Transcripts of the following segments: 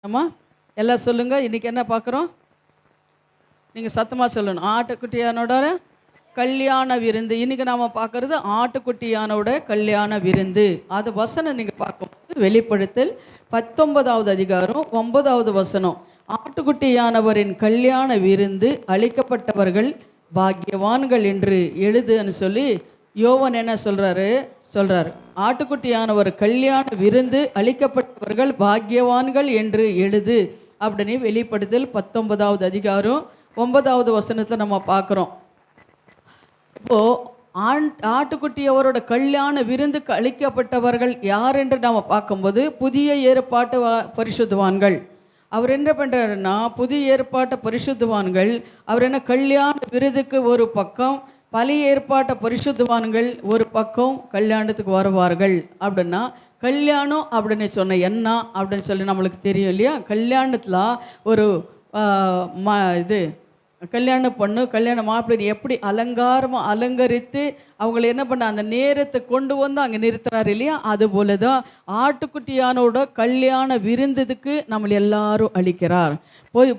அம்மா எல்லாம் சொல்லுங்கள். இன்றைக்கி என்ன பார்க்குறோம்? நீங்கள் சத்தமாக சொல்லணும். ஆட்டுக்குட்டியானோட கல்யாண விருந்து. இன்றைக்கி நாம் பார்க்குறது ஆட்டுக்குட்டியானோட கல்யாண விருந்து. அது வசனம் நீங்கள் பார்க்கும்போது வெளிப்படுத்தல் 19வது அதிகாரம் 9வது வசனம். ஆட்டுக்குட்டியானவரின் கல்யாண விருந்து அளிக்கப்பட்டவர்கள் பாக்கியவான்கள் என்று எழுதுன்னு சொல்லி யோவான் என்ன சொல்றாரு. ஆட்டுக்குட்டியானவர் கல்யாண விருந்து அளிக்கப்பட்டவர்கள் பாக்கியவான்கள் என்று எழுது அப்படின்னு வெளிப்படுத்தல் 19வது அதிகாரம் 9வது வசனத்தை நம்ம பார்க்குறோம். இப்போது ஆட்டுக்குட்டி அவரோட கல்யாண விருந்துக்கு அளிக்கப்பட்டவர்கள் யார் என்று நாம் பார்க்கும்போது புதிய ஏற்பாட்டு பரிசுத்தவான்கள். அவர் என்ன பண்ணுறாருன்னா, புதிய ஏற்பாட்டு பரிசுத்தவான்கள் அவர் என்ன கல்யாண விருதுக்கு ஒரு பக்கம், பழைய ஏற்பாட்ட பரிசுத்தவான்கள் ஒரு பக்கம் கல்யாணத்துக்கு வருவார்கள். அப்படின்னா கல்யாணம் அப்படின்னு சொன்ன என்ன அப்படின்னு சொல்லி நம்மளுக்கு தெரியும் இல்லையா? கல்யாணத்தில் ஒரு கல்யாணம் பொண்ணு கல்யாண மாப்பிள்ளை எப்படி அலங்காரமாக அலங்கரித்து அவங்களை என்ன பண்ண அந்த நேரத்தை கொண்டு வந்து அங்கே நிறுத்துறாரு இல்லையா? அதுபோல தான் ஆட்டுக்குட்டியானோட கல்யாண விருந்ததுக்கு நம்மளை எல்லாரும் அளிக்கிறார்.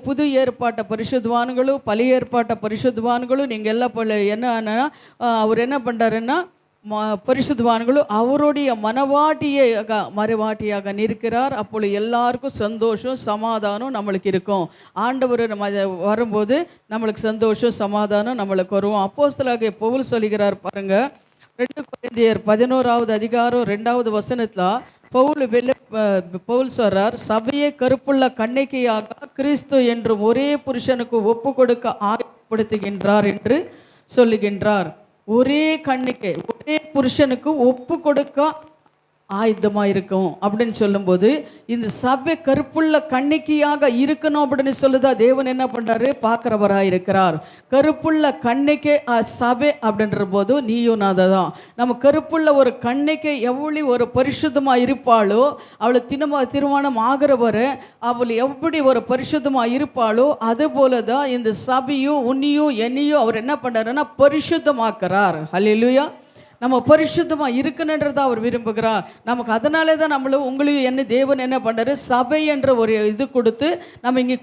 புது ஏற்பாட்ட பரிசுத்தவான்களும் பழைய ஏற்பாட்ட பரிசுத்தவான்களும் நீங்கள் எல்லாம் போல என்ன அவர் என்ன பண்ணுறாருன்னா, பரிசுத்தவான்களும் அவருடைய மறுவாட்டியாக நிற்கிறார். அப்பொழுது எல்லாருக்கும் சந்தோஷம் சமாதானம் நம்மளுக்கு இருக்கும். ஆண்டவர் வரும்போது நம்மளுக்கு சந்தோஷம் சமாதானம் நம்மளுக்கு வரும். அப்போஸ்தலனாகிய பவுல் சொல்லுகிறார் பாருங்க, 2 கொரிந்தியர் 11வது அதிகாரம் 2வது வசனத்தில் பவுல் சொல்றார், சபையை கருப்புள்ள கன்னிகையாக கிறிஸ்து என்றும் ஒரே புருஷனுக்கு ஒப்பு கொடுக்க ஆயத்தப்படுத்துகின்றார் என்று சொல்லுகின்றார். ஒரே கன்னிகை ஒரே புருஷனுக்கு ஒப்பு கொடுக்க ஆயுதமாக இருக்கும் அப்படின்னு சொல்லும்போது இந்த சபை கருப்புள்ள கன்னிக்கையாக இருக்கணும் அப்படின்னு சொல்லுதா தேவன் என்ன பண்ணுறாரு? பார்க்குறவராக இருக்கிறார். கருப்புள்ள கன்னிக்கை சபை அப்படின்ற போது நீயும் நாத தான். நம்ம கருப்புள்ள ஒரு கன்னிக்கை எவ்வளி ஒரு பரிசுத்தமாக இருப்பாளோ, அவளை திருமணம் ஆகிறவரை அவள் எப்படி ஒரு பரிசுத்தமாக இருப்பாளோ அதுபோல தான் இந்த சபையும் உன்னையும் என்னையும் அவர் என்ன பண்ணுறாருன்னா பரிசுத்தமாக்குறார். ஹல்லேலூயா. நம்ம பரிசுத்தமாக இருக்கணுன்றதை அவர் விரும்புகிறார். நமக்கு அதனாலே தான் நம்மளும் உங்களையும் என்ன தேவன் என்ன பண்ணுறாரு, சபை என்ற ஒரு இது கொடுத்து நம்ம இங்கே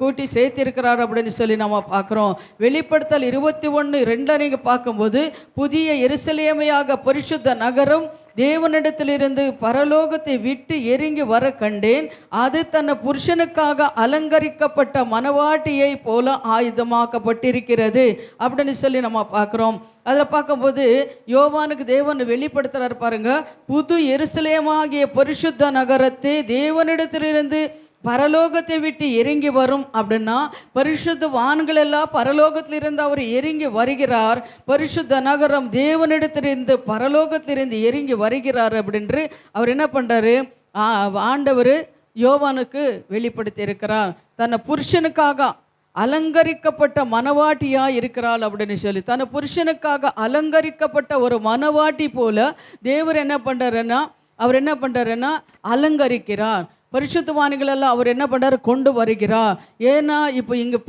கூட்டி சேர்த்திருக்கிறார் அப்படின்னு சொல்லி நம்ம பார்க்குறோம். வெளிப்படுத்தல் 21:2 நீங்கள் பார்க்கும்போது புதிய எருசலேமையாக பரிசுத்த நகரம் தேவனிடத்திலிருந்து பரலோகத்தை விட்டு இறங்கி வர கண்டேன். அது தன்னை புருஷனுக்காக அலங்கரிக்கப்பட்ட மணவாட்டியை போல ஆயுதமாக்கப்பட்டிருக்கிறது அப்படின்னு சொல்லி நம்ம பார்க்குறோம். அதில் பார்க்கும்போது யோவானுக்கு தேவன் வெளிப்படுத்துறாரு பாருங்க, புது எருசலேமாகிய பரிசுத்த நகரத்தை தேவனிடத்திலிருந்து பரலோகத்தை விட்டு இறங்கி வரும். அப்படின்னா பரிசுத்தவான்கள் எல்லாம் பரலோகத்திலிருந்து அவர் இறங்கி வருகிறார். பரிசுத்த நகரம் தேவனிடத்திலிருந்து பரலோகத்திலிருந்து இறங்கி வருகிறார் அப்படின்று அவர் என்ன பண்ணுறாரு, ஆண்டவர் யோவானுக்கு வெளிப்படுத்தி இருக்கிறார். தன்னை புருஷனுக்காக அலங்கரிக்கப்பட்ட மணவாட்டியாக இருக்கிறாள் அப்படின்னு சொல்லி, தன்னை புருஷனுக்காக அலங்கரிக்கப்பட்ட ஒரு மணவாட்டி போல தேவர் என்ன பண்ணுறாருன்னா, அவர் என்ன பண்ணுறாருன்னா அலங்கரிக்கிறார். பரிசுத்தவான்களெல்லாம் அவர் என்ன பண்ணுறாரு, கொண்டு வருகிறார். ஏன்னா இப்போ இங்கே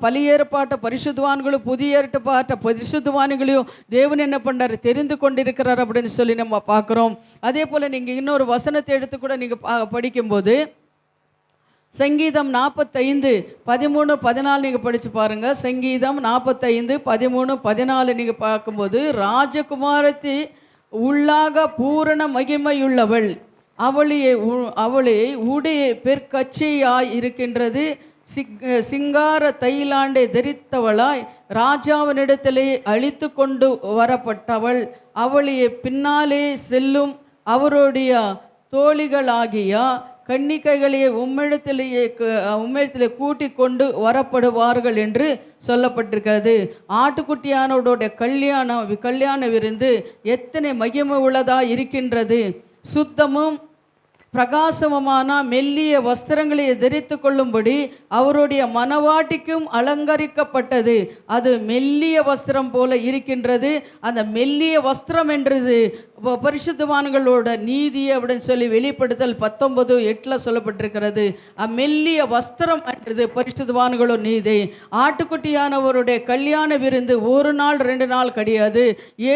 பழைய ஏற்பாட்ட பரிசுத்தவான்களும் புதிய ஏற்பாட்ட பரிசுத்தவான்களையும் தேவன் என்ன பண்ணுறாரு, தெரிந்து கொண்டிருக்கிறார் அப்படின்னு சொல்லி நம்ம பார்க்குறோம். அதே போல் நீங்கள் இன்னொரு வசனத்தை எடுத்து கூட நீங்கள் படிக்கும்போது சங்கீதம் 45:13-14 நீங்கள் படித்து பாருங்கள். சங்கீதம் 45:13-14 நீங்கள் பார்க்கும்போது, ராஜகுமாரத்தி உள்ளாக பூரண மகிமையுள்ளவள், அவளே உடைய பெருக்கச்சையாய் இருக்கின்றது, சிங்கார தைலாண்டை தரித்தவளாய் ராஜாவினிடத்திலே அழித்து கொண்டு வரப்பட்டவள், அவளையே பின்னாலே செல்லும் அவருடைய தோழிகளாகிய கன்னிகைகளையே உம்மிடத்திலே கூட்டி கொண்டு வரப்படுவார்கள் என்று சொல்லப்பட்டிருக்கிறது. ஆட்டுக்குட்டியானோட கல்யாண விருந்து எத்தனை மகிமை உள்ளதாக இருக்கின்றது. சுத்தமும் பிரகாசமுமான மெல்லிய வஸ்திரங்களை தரித்து கொள்ளும்படி அவருடைய மணவாட்டிக்கும் அலங்கரிக்கப்பட்டது. அது மெல்லிய வஸ்திரம் போல இருக்கின்றது. அந்த மெல்லிய வஸ்திரம் என்றது பரிசுத்தவான்களோட நீதி அப்படின்னு சொல்லி வெளிப்படுத்தல் 19:8 சொல்லப்பட்டிருக்கிறது. மெல்லிய வஸ்திரம் என்றது பரிசுத்தவான்களோ நீதி. ஆட்டுக்குட்டியானவருடைய கல்யாண விருந்து ஒரு நாள் 2 நாள் கிடையாது,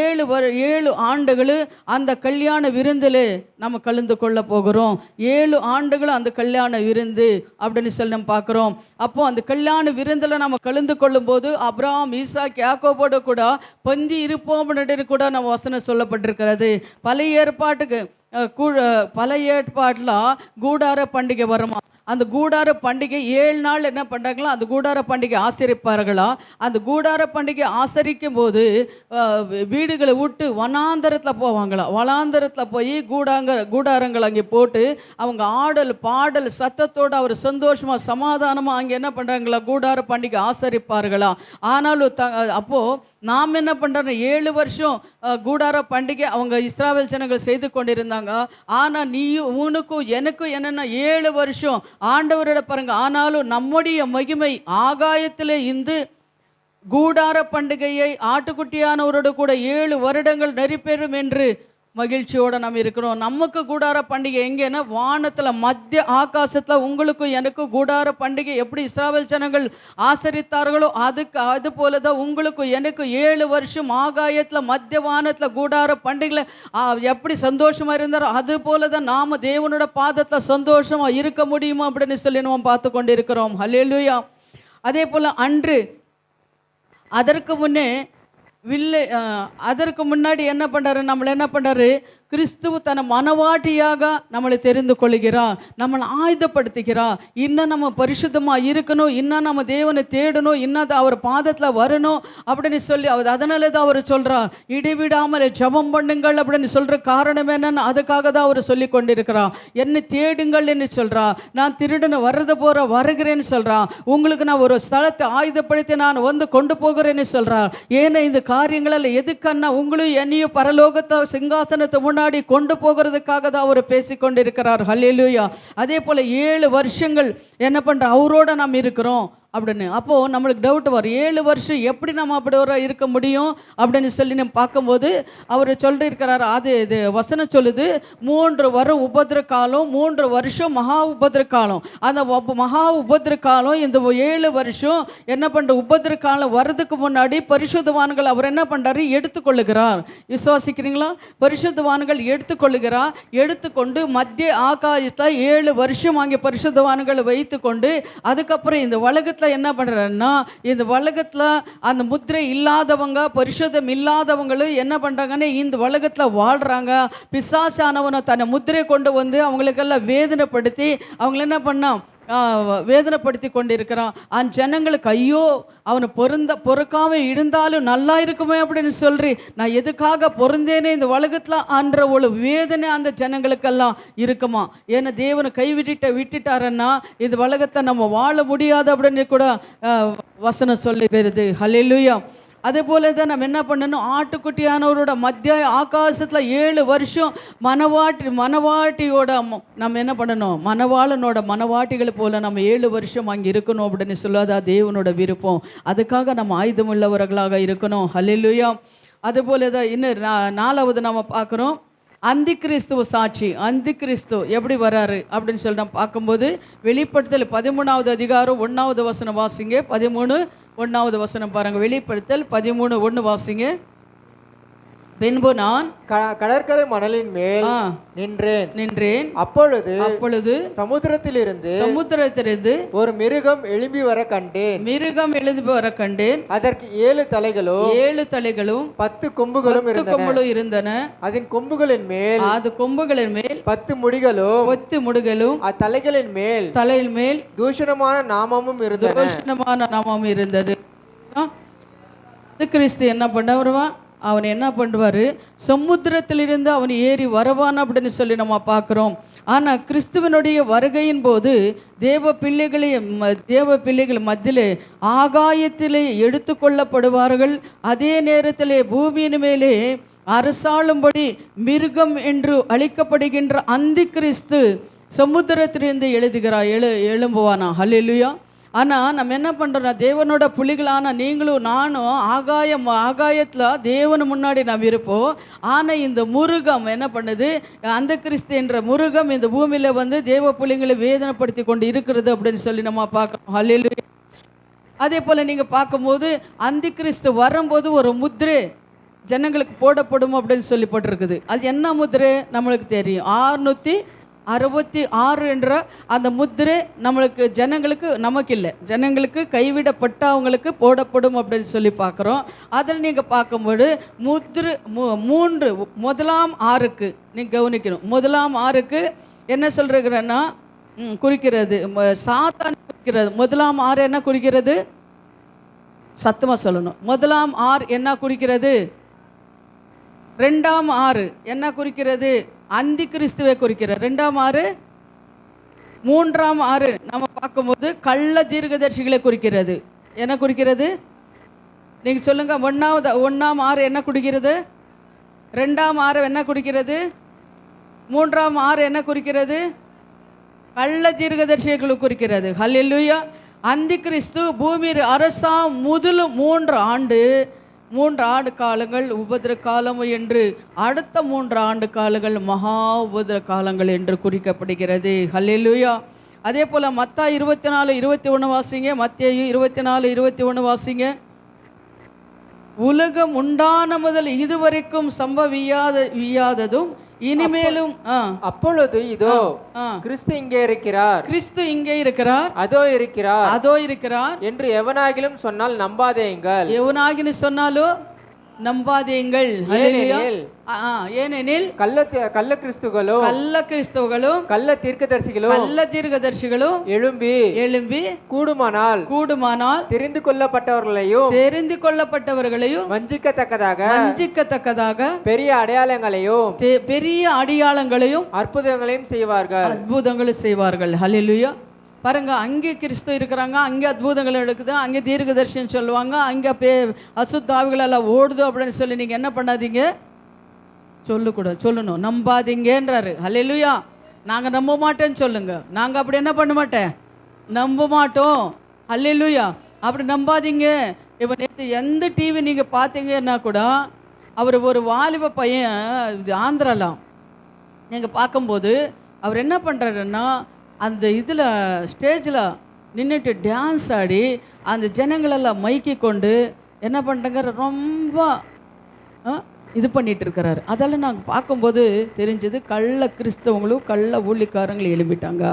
7 ஆண்டுகள் அந்த கல்யாண விருந்தில் நம்ம கலந்து கொள்ள போகிறோம். 7 ஆண்டுகள் அந்த கல்யாண விருந்து அப்படின்னு சொல்லி நம்ம பார்க்குறோம். அப்போ அந்த கல்யாண விருந்தில் நம்ம கலந்து கொள்ளும் போது அப்ரஹாம், ஈசாக், யாக்கோபோடு கூட பந்தி இருப்போம் கூட நம்ம வசனம் சொல்லப்பட்டிருக்கிறது. பழைய ஏற்பாட்டில் கூடார பண்டிகை வருமா. அந்த கூடார பண்டிகை 7 நாள் என்ன பண்ணுறாங்களா, அந்த கூடார பண்டிகை ஆசரிப்பார்களா. அந்த கூடார பண்டிகை ஆசரிக்கும் போது வீடுகளை விட்டு வனாந்தரத்தில் போவாங்களா. வனாந்தரத்தில் போய் கூடாரங்கள் அங்கே போட்டு அவங்க ஆடல் பாடல் சத்தத்தோடு அவர் சந்தோஷமாக சமாதானமாக அங்கே என்ன பண்ணுறாங்களா, கூடார பண்டிகை ஆசரிப்பார்களா. ஆனாலும் அப்போது நாம் என்ன பண்ணுறோம், 7 வருஷம் கூடார பண்டிகை அவங்க இஸ்ராவேல் ஜனங்கள் செய்து கொண்டிருந்தாங்க. ஆனால் உனக்கும் எனக்கும் என்னென்னா 7 வருஷம் ஆண்டவரோட பாருங்க. ஆனாலும் நம்முடைய மகிமை ஆகாயத்திலே இருந்து கூடார பண்டிகையை ஆட்டுக்குட்டியானவரோடு கூட 7 வருடங்கள் நெறிபெறும் என்று மகிழ்ச்சியோடு நம்ம இருக்கிறோம். நமக்கு கூடார பண்டிகை எங்கேன்னா வானத்தில் மத்திய ஆகாசத்தில் உங்களுக்கும் எனக்கும் கூடார பண்டிகை எப்படி இஸ்ராவேல் ஜனங்கள் ஆசரித்தார்களோ அது போல தான் உங்களுக்கும் எனக்கு 7 வருஷம் ஆகாயத்தில் மத்திய வானத்தில் கூடார பண்டிகையில் எப்படி சந்தோஷமாக இருந்தாரோ அது போல தான் நாம் தேவனோட பாதத்தில் சந்தோஷமாக இருக்க முடியுமா அப்படின்னு சொல்லி நம்ம பார்த்து கொண்டு இருக்கிறோம். ஹல்லேலூயா. அதே போல் அன்று அதற்கு முன்னாடி என்ன பண்ணுறாரு, நம்மளை என்ன பண்ணுறாரு, கிறிஸ்துவ தன்னை மனவாட்டியாக நம்மளை தெரிந்து கொள்கிறார், நம்மளை ஆயுதப்படுத்துகிறார். இன்னும் நம்ம பரிசுத்தமாக இருக்கணும், இன்னும் நம்ம தேவனை தேடணும், இன்னும் அவர் பாதத்தில் வரணும் அப்படின்னு சொல்லி அதனால தான் அவர் சொல்கிறார், இடைவிடாமல் ஜெபம் பண்ணுங்கள் அப்படின்னு சொல்கிற காரணம் என்னன்னு அதுக்காக தான் அவர் சொல்லி கொண்டிருக்கிறார். என்னை தேடுங்கள் என்று சொல்கிறார். நான் திருடனை வருகிறேன்னு சொல்கிறான். உங்களுக்கு நான் ஒரு ஸ்தலத்தை ஆயுதப்படுத்தி நான் வந்து கொண்டு போகிறேன்னு சொல்கிறார். ஏன்னா இந்த காரியங்கள் எதுக்கன்னா உங்களையும் என்னையும் பரலோகத்தை சிங்காசனத்தை முன்னாடி கொண்டு போகிறதுக்காக தான் அவர் பேசிக்கொண்டிருக்கிறார். ஹல்லேலூயா. அதே போல் 7 வருஷங்கள் என்ன பண்ணுற அவரோட நாம் இருக்கிறோம் அப்படின்னு. அப்போது நம்மளுக்கு டவுட் வரும், 7 வருஷம் எப்படி நம்ம அப்படி ஒரு இருக்க முடியும் அப்படின்னு சொல்லி நம்ம பார்க்கும்போது அவர் சொல்லியிருக்கிறார். இது வசனம் சொல்லுது, 3 வரும் உபத்திர காலம், 3 வருஷம் மகா உபத்திர காலம். அந்த மகா உபத்திர காலம் இந்த 7 வருஷம் என்ன பண்ணுற உபத்திர காலம் வர்றதுக்கு முன்னாடி பரிசுத்தவான்கள் அவர் என்ன பண்ணுறாரு, எடுத்துக்கொள்ளுகிறார். விசுவாசிக்கிறீங்களா? பரிசுத்தவான்கள் எடுத்துக்கொண்டு மத்திய ஆகாயத்தில் 7 வருஷம் அங்கே பரிசுத்தவான்களை வைத்து கொண்டு அதுக்கப்புறம் இந்த உலகத்தில் என்ன பண்ணுறாருன்னா, இந்த உலகத்தில் அந்த முத்திரை இல்லாதவங்க பரிசுத்தம் இல்லாதவங்களும் என்ன பண்ணுறாங்கன்னு இந்த உலகத்தில் வாழ்கிறாங்க. பிசாசானவனை தன்னை முத்திரை கொண்டு வந்து அவங்களுக்கெல்லாம் வேதனைப்படுத்தி அவங்கள என்ன பண்ணான், வேதனைப்படுத்தி கொண்டிருக்கிறான். அந்த ஜனங்களுக்கு ஐயோ அவனை பொறுக்காம இருந்தாலும் நல்லா இருக்குமே அப்படின்னு சொல்லி நான் எதுக்காக பொருந்தேனே இந்த உலகத்தில் அன்ற ஒரு வேதனை அந்த ஜனங்களுக்கெல்லாம் இருக்குமா. ஏன்னா தேவனை விட்டுட்டாருன்னா இந்த உலகத்தை நம்ம வாழ முடியாது அப்படின்னு கூட வசனம் சொல்லுகிறது. ஹல்லேலூயா. அதே போல தான் நம்ம என்ன பண்ணணும், ஆட்டுக்குட்டியானவரோட மத்திய ஆகாசத்தில் 7 வருஷம் மனவாட்டியோட நம்ம என்ன பண்ணணும், மனவாட்டிகளை போல நம்ம 7 வருஷம் அங்கே இருக்கணும் அப்படின்னு சொல்லாதா தேவனோட விருப்பம். அதுக்காக நம்ம ஆயுதம் உள்ளவர்களாக இருக்கணும். ஹல்லேலூயா. அதே போல தான் இன்னும் 4வது நம்ம பார்க்குறோம், அந்தி கிறிஸ்துவ சாட்சி. அந்தி கிறிஸ்து எப்படி வராரு அப்படின்னு சொல்லி நம்ம பார்க்கும்போது வெளிப்படுத்தல் 13வது அதிகாரம் 1வது வசனம் வாசிங்க. 13:1 வசனம் பாருங்க. வெளிப்படுத்தல் 13:1 வாசிங்க. பின்பு நான் கடற்கரை மணலின் மேல் நின்றேன். அப்பொழுது சமுத்திரத்திலிருந்து ஒரு மிருகம் எழும்பி வர கண்டேன். அதற்கு 7 தலைகளும் 10 கொம்புகளும் இருந்தன. அதன் கொம்புகளின் மேல் 10 முடிகளும் அத்தலைகளின் மேல் தூஷணமான நாமமும் இருந்தது. கிறிஸ்து என்ன பண்ண வருவான், அவன் என்ன பண்ணுவார், சமுத்திரத்திலிருந்து அவன் ஏறி வரவான் அப்படின்னு சொல்லி நம்ம பார்க்குறோம். ஆனால் கிறிஸ்துவனுடைய வருகையின் போது தேவ பிள்ளைகள் மத்தியிலே ஆகாயத்திலே எடுத்து கொள்ளப்படுவார்கள். அதே நேரத்திலே பூமியின் மேலே அரசாளும்படி மிருகம் என்று அழைக்கப்படுகின்ற அந்தி கிறிஸ்து சமுத்திரத்திலிருந்து எழும்புவானா. ஹல்லேலூயா. ஆனால் நம்ம என்ன பண்ணுறோம்னா, தேவனோட புலிகளான நீங்களும் நானும் ஆகாயத்தில் தேவனு முன்னாடி நாம் இருப்போம். ஆனால் இந்த முருகம் என்ன பண்ணுது, அந்த கிறிஸ்து என்ற முருகம் இந்த பூமியில் வந்து தேவ புலிகளை வேதனைப்படுத்தி கொண்டு இருக்கிறது அப்படின்னு சொல்லி நம்ம பார்க்கணும். ஹல்லேலூயா. அதே போல் நீங்கள் பார்க்கும்போது அந்த கிறிஸ்து வரும்போது ஒரு முத்திரை ஜனங்களுக்கு போடப்படும் அப்படின்னு சொல்லி போட்டிருக்குது. அது என்ன முத்திரை நம்மளுக்கு தெரியும். 666 என்ற அந்த முத்திரை நம்மளுக்கு ஜனங்களுக்கு, நமக்கு இல்லை, ஜனங்களுக்கு கைவிடப்பட்டவங்களுக்கு போடப்படும் அப்படின்னு சொல்லி பார்க்குறோம். அதில் நீங்கள் பார்க்கும்போது முத்திரை 3 முதலாம் 6க்கு நீங்கள் கவனிக்கணும். முதலாம் 6க்கு என்ன சொல்கிறேன்னா குறிக்கிறது சாத்தான் குறிக்கிறது. முதலாம் 6 என்ன குறிக்கிறது? சத்தமாக சொல்லணும். முதலாம் 6 என்ன குறிக்கிறது? 2ஆம் 6 என்ன குறிக்கிறது? அந்தி கிறிஸ்துவை குறிக்கிறது. 2ஆம் 6 3ஆம் 6 நம்ம பார்க்கும்போது கள்ள தீர்க்கதரிசிகளை குறிக்கிறது. என்ன குறிக்கிறது? நீங்கள் சொல்லுங்கள். 1ஆம் 6 என்ன குறிக்கிறது? 2ஆம் 6 என்ன குறிக்கிறது? 3ஆம் 6 என்ன குறிக்கிறது? கள்ள தீர்க்கதரிசிகளை குறிக்கிறது. ஹல்லேலூயா. அந்தி கிறிஸ்து பூமியில் அரசாம் முதல் 3 ஆண்டு காலங்கள் உபதிர காலம் என்று, அடுத்த 3 ஆண்டு காலங்கள் மகா உபதிர காலங்கள் என்று குறிக்கப்படுகிறது. ஹல்லேலூயா. அதே போல் மத்தாய் 24:21 வாசிங்க. மத்தேயு 24:21 வாசிங்க. உலகம் உண்டான முதல் இதுவரைக்கும் சம்பவியாததும் இனிமேலும் அப்பொழுது இதோ கிறிஸ்து இங்கே இருக்கிறார், கிறிஸ்து இங்கே இருக்கிறார், அதோ இருக்கிறார் என்று எவனாகிலும் சொன்னால் நம்பாதேங்கள். எவனாகிலும் சொன்னாலோ நம்பாதேங்கள். ஏனெனில் கள்ள கிறிஸ்துவகளும் கள்ள தீர்க்கதரிசிகளும் எழும்பி கூடுமானால் தெரிந்து கொள்ளப்பட்டவர்களையும் வஞ்சிக்கத்தக்கதாக பெரிய அடையாளங்களையும் அற்புதங்களையும் செய்வார்கள். ஹல்லேலூயா. பாருங்க, அங்கே கிறிஸ்து இருக்கிறாங்க, அங்கே அற்புதங்கள் எடுக்குது, அங்கே தீர்க்கதரிசனம் சொல்லுவாங்க, அங்கே அசுத்த ஆவிகள் எல்லாம் ஓடுது அப்படின்னு சொல்லி நீங்கள் என்ன பண்ணாதீங்க, சொல்லணும். நம்பாதீங்கன்றாரு. ஹல்லேலூயா. நாங்கள் நம்ப மாட்டேன்னு சொல்லுங்க. நாங்கள் அப்படி என்ன பண்ண மாட்டேன், நம்ப மாட்டோம். ஹல்லேலூயா. அப்படி நம்பாதீங்க. இப்போ நேற்று எந்த டிவி நீங்கள் பார்த்தீங்கன்னா கூட அவர் ஒரு வாலிப பையன் ஆந்திராலாம் நீங்கள் பார்க்கும்போது அவர் என்ன பண்ணுறாருன்னா, அந்த இதில் ஸ்டேஜில் நின்றுட்டு டான்ஸ் ஆடி அந்த ஜனங்களெல்லாம் மைக்கி கொண்டு என்ன பண்ணுறாங்க, ரொம்ப இது பண்ணிகிட்டு இருக்கிறாரு. அதெல்லாம் நாங்கள் பார்க்கும்போது தெரிஞ்சது கள்ள கிறிஸ்தவங்களும் கள்ள ஊழிக்காரங்களும் எழுப்பிட்டாங்க.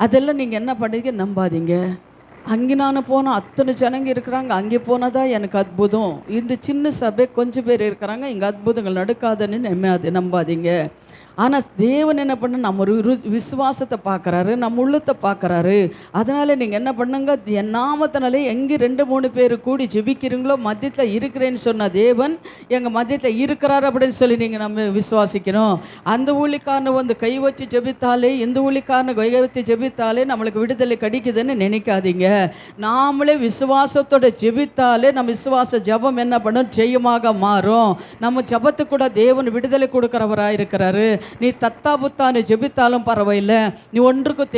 அதெல்லாம் நீங்கள் என்ன பண்ணுறீங்க, நம்பாதீங்க. அங்கே நான் போனால் அத்தனை ஜனங்க இருக்கிறாங்க, அங்கே போனால் தான் எனக்கு அற்புதம். இந்த சின்ன சபை கொஞ்சம் பேர் இருக்கிறாங்க, இங்கே அற்புதங்கள் நடக்காதுன்னு நம்பாதீங்க. ஆனால் தேவன் என்ன பண்ண, நம்ம ஒரு விசுவாசத்தை பார்க்குறாரு, நம்ம உள்ளத்தை பார்க்குறாரு. அதனால் நீங்கள் என்ன பண்ணுங்க, என் நாமத்தினாலே எங்கே 2-3 பேர் கூடி ஜெபிக்கிறீங்களோ மத்தியத்தில் இருக்கிறேன்னு சொன்ன தேவன் எங்கள் மத்தியத்தில் இருக்கிறாரு அப்படின்னு சொல்லி நீங்கள் நம்ம விசுவாசிக்கணும். அந்த ஊழிக்காரனை வந்து கை வச்சு ஜெபித்தாலே, இந்த ஊழிக்காரனை கை வச்சு ஜெபித்தாலே நம்மளுக்கு விடுதலை கிடைக்குதுன்னு நினைக்காதீங்க. நாமளே விசுவாசத்தோட ஜெபித்தாலே நம்ம விசுவாச ஜபம் என்ன பண்ணும், ஜெயமாக மாறும். நம்ம ஜபத்துக்கு கூட தேவன் விடுதலை கொடுக்குறவராக இருக்கிறாரு. நீ தத்தா புத்தான்னு ஜெபித்தாலும் பரவாயில்லை, நீ ஒன்றுக்கும்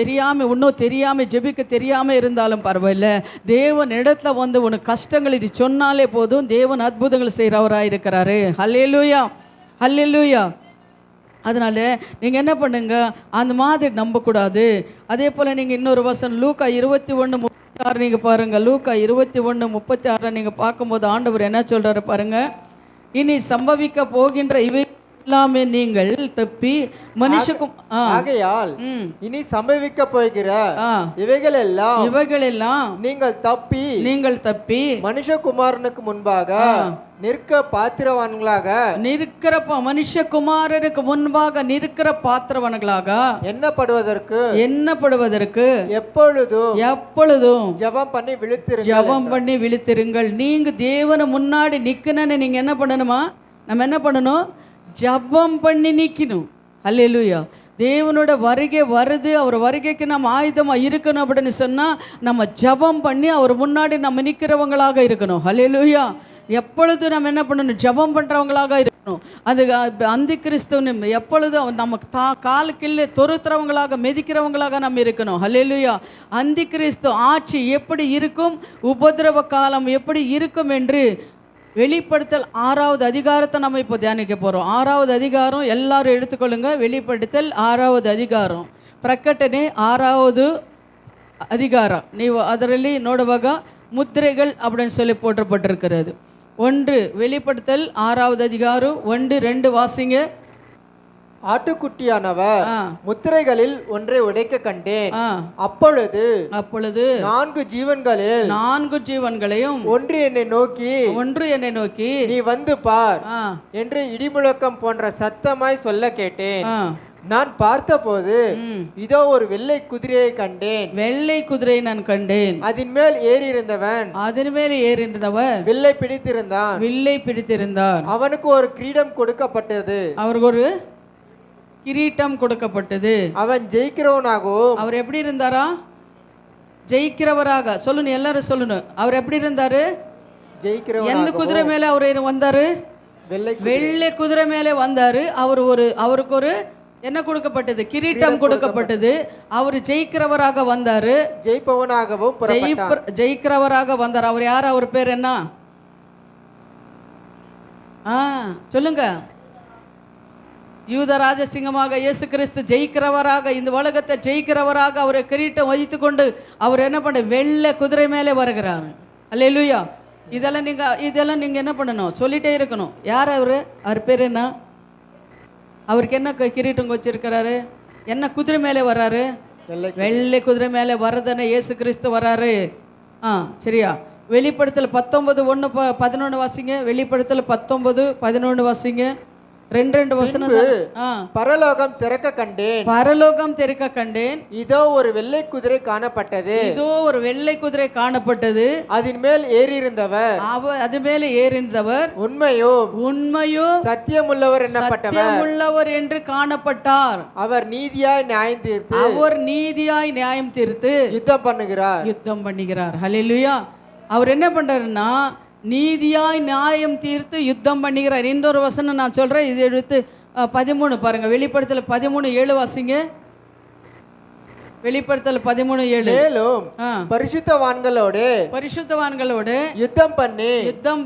இன்னும் தெரியாமல் ஜெபிக்க தெரியாமல் இருந்தாலும் பரவாயில்லை, தேவன் இடத்துல வந்து உனக்கு கஷ்டங்கள் இது சொன்னாலே போதும், தேவன் அற்புதங்கள் செய்கிறவராக இருக்கிறாரு. ஹல்லேலூயா, ஹல்லேலூயா. அதனால் நீங்கள் என்ன பண்ணுங்க, அந்த மாதிரி நம்பக்கூடாது. அதே போல் நீங்கள் இன்னொரு வசனம் லூக்கா 21:36 நீங்கள் பாருங்கள். லூக்கா 21:36 நீங்கள் பார்க்கும்போது ஆண்டவர் என்ன சொல்கிறாரு பாருங்கள். இனி சம்பவிக்க போகின்ற இவை எல்லாமே நீங்கள் தப்பி மனுஷக்கும் ஆகையால் இனி சம்பவிக்க போகிற இவைகள் எல்லாம் நீங்கள் தப்பி மனுஷகுமாரனுக்கு முன்பாக நிற்க பாத்திரவான்களாக எண்ணப்படுவதற்கு எப்பொழுதும் ஜெபம் பண்ணி விழித்திருங்கள். நீங்க தேவனை முன்னாடி நிக்கணும்னு நீங்க என்ன பண்ணணுமா, நம்ம என்ன பண்ணணும், ஜபம் பண்ணி நிற்கணும். ஹல்லேலூயா. தேவனோட வருகை வருது, அவர் வருகைக்கு நம்ம ஆயுதமாக இருக்கணும் அப்படின்னு சொன்னால் நம்ம ஜபம் பண்ணி அவர் முன்னாடி நம்ம நிற்கிறவங்களாக இருக்கணும். ஹல்லேலூயா. எப்பொழுதும் நம்ம என்ன பண்ணணும், ஜெபம் பண்ணுறவங்களாக இருக்கணும். அது அந்தி கிறிஸ்துவனு எப்பொழுதும் நமக்கு காலுக்கில்ல தொறுத்துறவங்களாக மிதிக்கிறவங்களாக நம்ம இருக்கணும். ஹல்லேலூயா. அந்தி கிறிஸ்து ஆட்சி எப்படி இருக்கும், உபதிரவ காலம் எப்படி இருக்கும் என்று வெளிப்படுத்தல் 6வது அதிகாரத்தை நம்ம இப்போ தியானிக்க போகிறோம். 6வது அதிகாரம் எல்லாரும் எடுத்துக்கொள்ளுங்க. வெளிப்படுத்தல் 6வது அதிகாரம், ಪ್ರಕಟಣೆ 6வது அதிகாரம். ನೀವು ಅದರಲ್ಲಿ ನೋಡುವಾಗ ಮುದ್ರೆಗಳು அப்படின்னு சொல்லி போட்டப்பட்டிருக்கிறது. 1 வெளிப்படுத்தல் 6வது அதிகாரம் 1-2 வாசிங்க. ஆட்டுக்குட்டியானவர் முத்திரைகளில் ஒன்றை உடைக்க கண்டேன். அப்பொழுது 4 ஜீவன்களையும் ஒன்று என்னை நோக்கி நீ வந்து பார் என்று இடிமுழக்கம் போன்ற சத்தமாய் சொல்ல கேட்டேன். நான் பார்த்தபோது இதோ ஒரு வெள்ளை குதிரையை கண்டேன். வெள்ளை குதிரையை நான் கண்டேன். அதன் மேல் ஏறியிருந்தவன் வில்லை பிடித்திருந்தான். அவனுக்கு ஒரு கிரீடம் கொடுக்கப்பட்டது. அவருக்கு ஒரு கிரீட்டம் கொடுக்கப்பட்டது. அவன் ஜெயிக்கிறவனாகவும். அவர் எப்படி இருந்தாரா? ஜெயிக்கிறவராக. சொல்லணும், எல்லாரும் சொல்லணும். அவர் எப்படி இருந்தாரு? ஜெயிக்கிறவர். எந்த குதிரை மேல அவர் வந்தாரு? வெள்ளை குதிரை மேலே வந்தாரு. அவருக்கு ஒரு என்ன கொடுக்கப்பட்டது? கிரீட்டம் கொடுக்கப்பட்டது. அவர் ஜெயிக்கிறவராக வந்தாரு. ஜெயிக்கிறவராக வந்தார். அவர் யார்? அவர் பேர் என்ன? சொல்லுங்க. யூத ராஜசிங்கமாக இயேசு கிறிஸ்து ஜெயிக்கிறவராக, இந்த உலகத்தை ஜெயிக்கிறவராக அவரை கிரீட்டம் வைத்து கொண்டு அவர் என்ன பண்ண வெள்ளை குதிரை மேலே வருகிறார். அல்லேலூயா. இதெல்லாம் நீங்க என்ன பண்ணணும்? சொல்லிட்டே இருக்கணும். யார் அவரு? அவர் பேர் என்ன? அவருக்கு என்ன கிரீட்டம் வச்சிருக்கிறாரு? என்ன குதிரை மேலே வர்றாரு? வெள்ளை குதிரை மேலே வர்றதுன்னு இயேசு கிறிஸ்து வர்றாரு. சரியா? வெளிப்படுத்தல் 19:1-11 வாசிங்க. வெளிப்படுத்தல் 19:11 வாசிங்க. 2 வசனம். பரலோகம் திறக்க கண்டேன். இதோ ஒரு வெள்ளை குதிரை காணப்பட்டது. அதன் மேல் ஏறியிருந்தவர் உண்மையும் சத்தியமுள்ளவர் என்று காணப்பட்டார். அவர் நீதியாய் நியாயம் தீர்த்து யுத்தம் பண்ணுகிறார். ஹல்லேலூயா. அவர் என்ன பண்றாருன்னா நீதியாய் நியாயம் தீர்த்து யுத்தம் பண்ணுகிறார். இன்னொரு வசனம் நான் சொல்றேன், இது எடுத்து 13 பாருங்க. வெளிப்படுத்தல் 13:7 வாசிங்க. வெளிப்படுத்தல் 13:7. மேலும் பரிசுத்தவான்களோடு யுத்தம்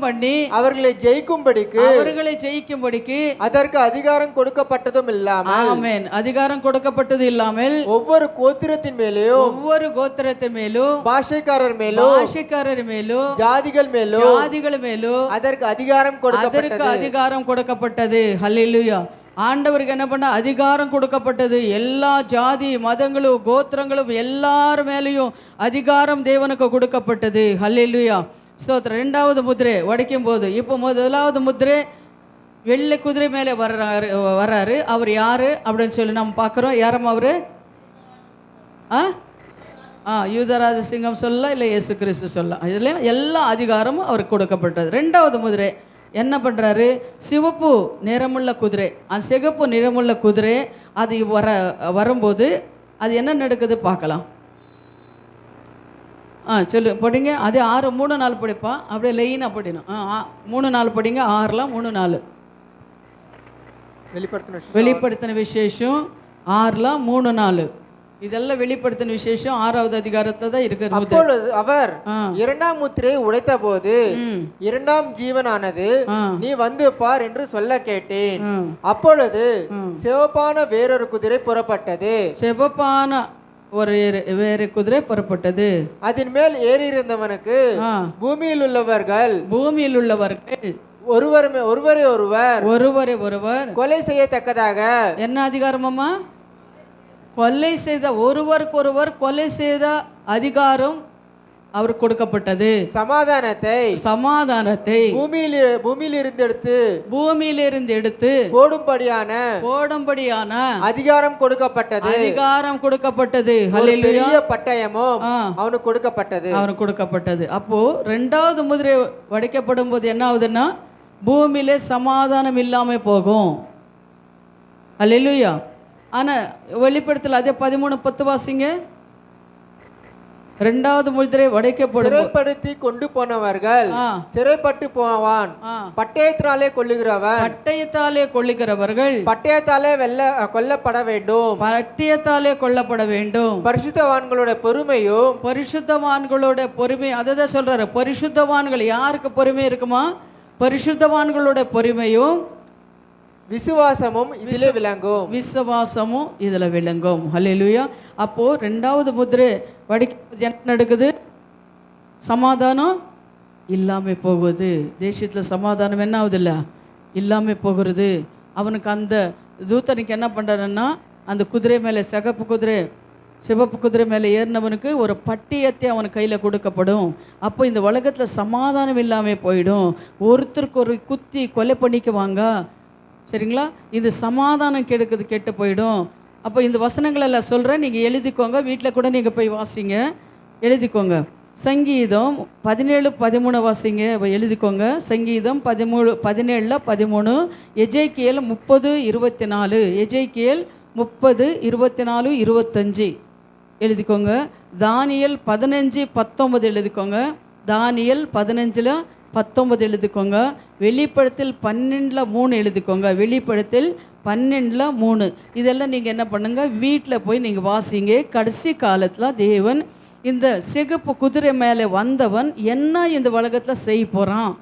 பண்ணி அவர்களை ஜெயிக்கும்படிக்கு அதற்கு அதிகாரம் கொடுக்கப்பட்டதும் இல்லாமல். ஆமென். அதிகாரம் கொடுக்கப்பட்டது இல்லாமல் ஒவ்வொரு கோத்திரத்தின் மேலும் பாஷைக்காரர் மேலும் ஜாதிகள் மேலும் அதற்கு அதிகாரம் கொடுக்கப்பட்டது. ஹல்லேலூயா. ஆண்டவருக்கு என்ன பண்ண அதிகாரம் கொடுக்கப்பட்டது. எல்லா ஜாதி மதங்களும் கோத்திரங்களும் எல்லார் மேலேயும் அதிகாரம் தேவனுக்கு கொடுக்கப்பட்டது. ஹல்லேலூயா. ஸ்தோத்திரம். 2வது முத்திரை உடைக்கும் போது இப்போ 1வது முத்திரை வெள்ளை குதிரை மேலே வர்றாரு. அவர் யாரு அப்படின்னு சொல்லி நம்ம பார்க்குறோம். யாரும் அவரு? யூதராஜ சிங்கம் சொல்ல, இல்லை இயேசு கிறிஸ்து சொல்ல. இதுல எல்லா அதிகாரமும் அவருக்கு கொடுக்கப்பட்டது. 2வது முதிரை என்ன பண்ணுறாரு? சிவப்பு நிறமுள்ள குதிரை, அந்த சிகப்பு நிறமுள்ள குதிரை அது வரும்போது அது என்ன நடக்குது பார்க்கலாம். சொல்லு படிங்க. அதே 6 3-4 படிப்பா. அப்படியே லைனாக படிக்கணும். 3-4 படிங்க. 6ல் 3-4 வெளிப்படுத்தின விசேஷம். 6ல் 3-4 இதெல்லாம் வெளிப்படுத்தின விசேஷம் 6வது அதிகாரத்துல தான் இருக்கிறது. அப்பொழுது அவர் 2ஆம் முத்திரையை உடைத்த போது 2ஆம் ஜீவனானது நீ வந்து பார் என்று சொல்ல கேட்டேன். அப்பொழுது சிவப்பான வேறொரு குதிரை புறப்பட்டது. வேறு குதிரை புறப்பட்டது. அதன் மேல் ஏறி இருந்தவனுக்கு பூமியில் உள்ளவர்கள் ஒருவரை ஒருவர் கொலை செய்யத்தக்கதாக என்ன அதிகாரமாமா? கொலை செய்த ஒருவருக்கொருவர் கொலை செய்த அதிகாரம் அவருக்கு கொடுக்கப்பட்டது. சமாதானத்தை பூமியிலிருந்து எடுத்து போடும்படியான அதிகாரம் கொடுக்கப்பட்டது. ஹல்லேலூயா. பட்டயமும் அவனுக்கு கொடுக்கப்பட்டது. அப்போ 2வது முதிரை உடைக்கப்படும் போது என்ன ஆகுதுன்னா பூமியிலே சமாதானம் இல்லாம போகும். ஹல்லேலூயா. ஆனால் வெளிப்படுத்தல அதே 13:10 வாசிங்க. இரண்டாவது முத்திரை உடைக்கப்படும். சிறைப்படுத்தி கொண்டு போனவர்கள் சிறைப்பட்டு போவான். பட்டயத்தினாலே கொல்லுகிறவன் பட்டயத்தாலே கொல்லுகிறவர்கள் பட்டயத்தாலே கொல்லப்பட வேண்டும். பட்டயத்தாலே கொல்லப்பட வேண்டும். பரிசுத்தவான்களோட பொறுமையும் பரிசுத்தவான்களோட பொறுமை, அதுதான் சொல்றாரு. பரிசுத்தவான்கள் யாருக்கு பொறுமை இருக்குமா? பரிசுத்தவான்களோட பொறுமையும் விசுவாசமும் இதிலே விளங்கும். விசுவாசமும் இதுல விளங்கும். ஹல்லேலூயா. அப்போ ரெண்டாவது முத்திரை வடிக்கும்போது என்ன நடக்குது? சமாதானம் இல்லாம போகுது. தேசத்துல சமாதானம் என்ன ஆகுது? இல்ல இல்லாம போகிறது. அவனுக்கு அந்த தூதனுக்கு என்ன பண்றாருன்னா, அந்த குதிரை மேலே சிவப்பு குதிரை மேலே ஏறினவனுக்கு ஒரு பட்டியத்தை அவன் கையில் கொடுக்கப்படும். அப்போ இந்த உலகத்தில் சமாதானம் இல்லாமல் போயிடும். ஒருத்தருக்கு ஒரு குத்தி கொலை பண்ணிக்குவாங்க, சரிங்களா? இது சமாதானம் கெட்டு போயிடும். அப்போ இந்த வசனங்கள் எல்லாம் சொல்கிறேன், நீங்கள் எழுதிக்கோங்க. வீட்டில் கூட நீங்கள் போய் வாசிங்க, எழுதிக்கோங்க. சங்கீதம் 17:13 வாசிங்க, எழுதிக்கோங்க. சங்கீதம் 17:13, எஜேக்கியேல் 30:24, எஜேக்கியேல் 30:24, 25 எழுதிக்கோங்க. தானியேல் 15:19 எழுதிக்கோங்க. தானியேல் 15:19 எழுதிக்கோங்க. வெளிப்படுத்தல் 12:3 எழுதிக்கோங்க. வெளிப்படுத்தல் 12:3. இதெல்லாம் நீங்கள் என்ன பண்ணுங்க, வீட்டில் போய் நீங்கள் வாசிங்க. கடைசி காலத்தில் தேவன் இந்த சிகப்பு குதிரை மேலே வந்தவன் என்ன இந்த உலகத்தில் செய்ய போகிறான்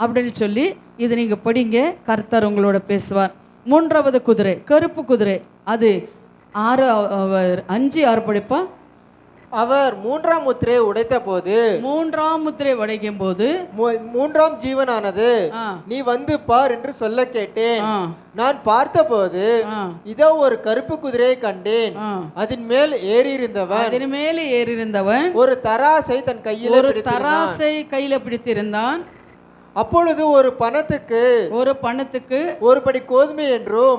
அப்படின்னு சொல்லி இதை நீங்கள் படிங்க. கர்த்தர் உங்களோட பேசுவார். மூன்றாவது குதிரை, கருப்பு குதிரை, அது 5:6 படிப்பா. அவர் மூன்றாம் முத்திரையை உடைத்த போது, மூன்றாம் முத்திரை உடைக்கும் போது, மூன்றாம் ஜீவனானது நீ வந்து பார் என்று சொல்ல கேட்டேன். நான் பார்த்தபோது இதோ ஒரு கருப்பு குதிரையை கண்டேன். அதன் மேல் ஏறியிருந்தவன் ஒரு தராசை தன் கையில பிடித்திருந்தான். அப்பொழுது ஒரு பணத்துக்கு ஒரு படி கோதுமை என்றும்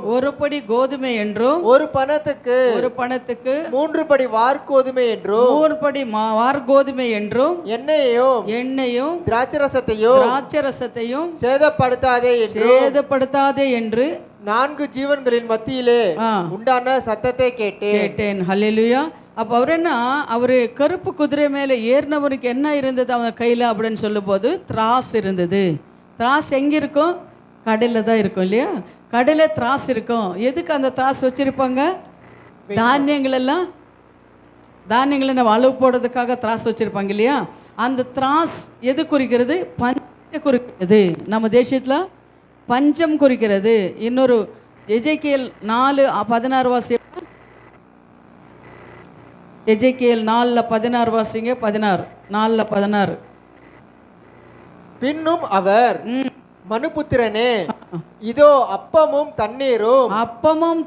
ஒரு பணத்துக்கு 3 படி வார்கோதுமை என்றும் எண்ணெயையும் திராட்சரசத்தையும் சேதப்படுத்தாதே என்று 4 ஜீவன்களின் மத்தியிலே உண்டான சத்தத்தை கேட்டேன். ஹல்லேலூயா. அப்போ அவர் கருப்பு குதிரை மேலே ஏறினவருக்கு என்ன இருந்தது அவன் கையில் அப்படின்னு சொல்லும் போது திராஸ் இருந்தது. திராஸ் எங்கே இருக்கும்? கடையில் தான் இருக்கும் இல்லையா? கடையில் திராஸ் இருக்கும். எதுக்கு அந்த திராஸ் வச்சுருப்பாங்க? தானியங்களை நம்ம அளவு போடுறதுக்காக திராஸ் வச்சுருப்பாங்க இல்லையா? அந்த திராஸ் எது குறிக்கிறது? பஞ்சம் குறிக்கிறது. நம்ம தேசத்தில் பஞ்சம் குறிக்கிறது. இன்னொரு எஜேக்கியேல் 4:16 வாசி. எஜேக்கியேல் 4:16 வாசிங்க. 4:16. பின்னும் அவர், மனுபுத்திரனே, இதோ அப்பமும்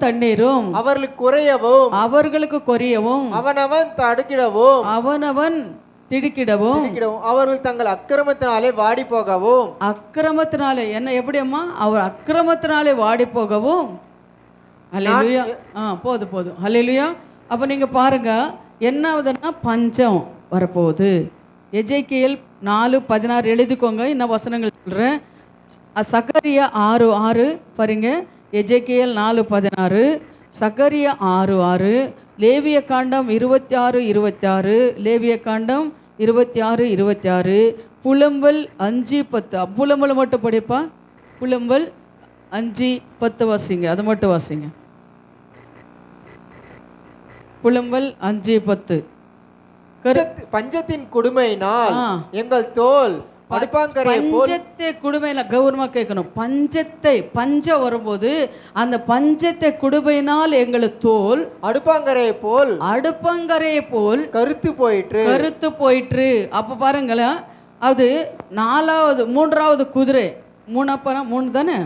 தண்ணீரும் அவர்களுக்கு குறையவும் அவனவன் திடுக்கிடவும் அவர்கள் தங்கள் அக்கிரமத்தினாலே வாடி போகவும். அக்கிரமத்தினாலே என்ன? எப்படியம்மா? அவர் அக்கிரமத்தினாலே வாடி போகவும். ஹல்லேலூயா. போதும். ஹல்லேலூயா. அப்போ நீங்கள் பாருங்க, என்ன ஆகுதுன்னா பஞ்சம் வரப்போகுது. எஜேக்கியேல் 4:16 எழுதிக்கோங்க. இன்னும் வசனங்கள் சொல்கிறேன். சகரியா 6:6 பாருங்க. எஜேக்கியேல் 4:16, சகரியா 6:6, லேவிய காண்டம் 26:26, லேவிய காண்டம் 26:26, புலம்பல் 5:10. புலம்பல் மட்டும் படிப்பா. புலம்பல் 5:10 வாசிங்க. அது மட்டும் வாசிங்க. புலம்பல் 5:10. பஞ்சத்தின் கொடுமையினால் எங்கள் தோல் பஞ்சத்தை குடுமையில கௌரவமா கேட்கணும். பஞ்சம் வரும்போது அந்த பஞ்சத்தை குடுமையினால் எங்களுக்கு தோல் அடுப்பங்கரையை போல் கருத்து போயிற்று. அப்ப பாருங்களேன், அது மூன்றாவது குதிரை. 3 தானே?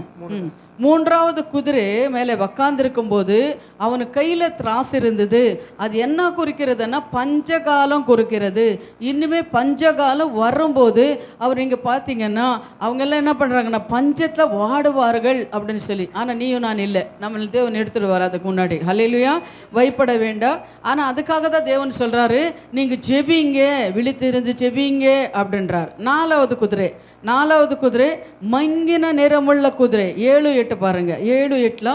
மூன்றாவது குதிரை மேலே உக்காந்துருக்கும் போது அவனுக்கு கையில் திராஸ் இருந்தது. அது என்ன குறிக்கிறதுனா பஞ்சகாலம் குறிக்கிறது. இன்னுமே பஞ்சகாலம் வரும்போது அவர் இங்கே பார்த்தீங்கன்னா அவங்கெல்லாம் என்ன பண்ணுறாங்கன்னா பஞ்சத்தில் வாடுவார்கள் அப்படின்னு சொல்லி. ஆனால் நீயும் நான் இல்லை, நம்ம தேவன் எடுத்துடுவார் அதுக்கு முன்னாடி. ஹல்லேலூயா. பயப்பட வேண்டாம். ஆனால் அதுக்காக தான் தேவன் சொல்கிறாரு, நீங்கள் ஜெபிங்க, விழித்திருந்து ஜெபிங்க அப்படின்றார். நாலாவது குதிரை மங்கின நிறமுள்ள குதிரை. 7, 7:8 பாருங்க. 7:8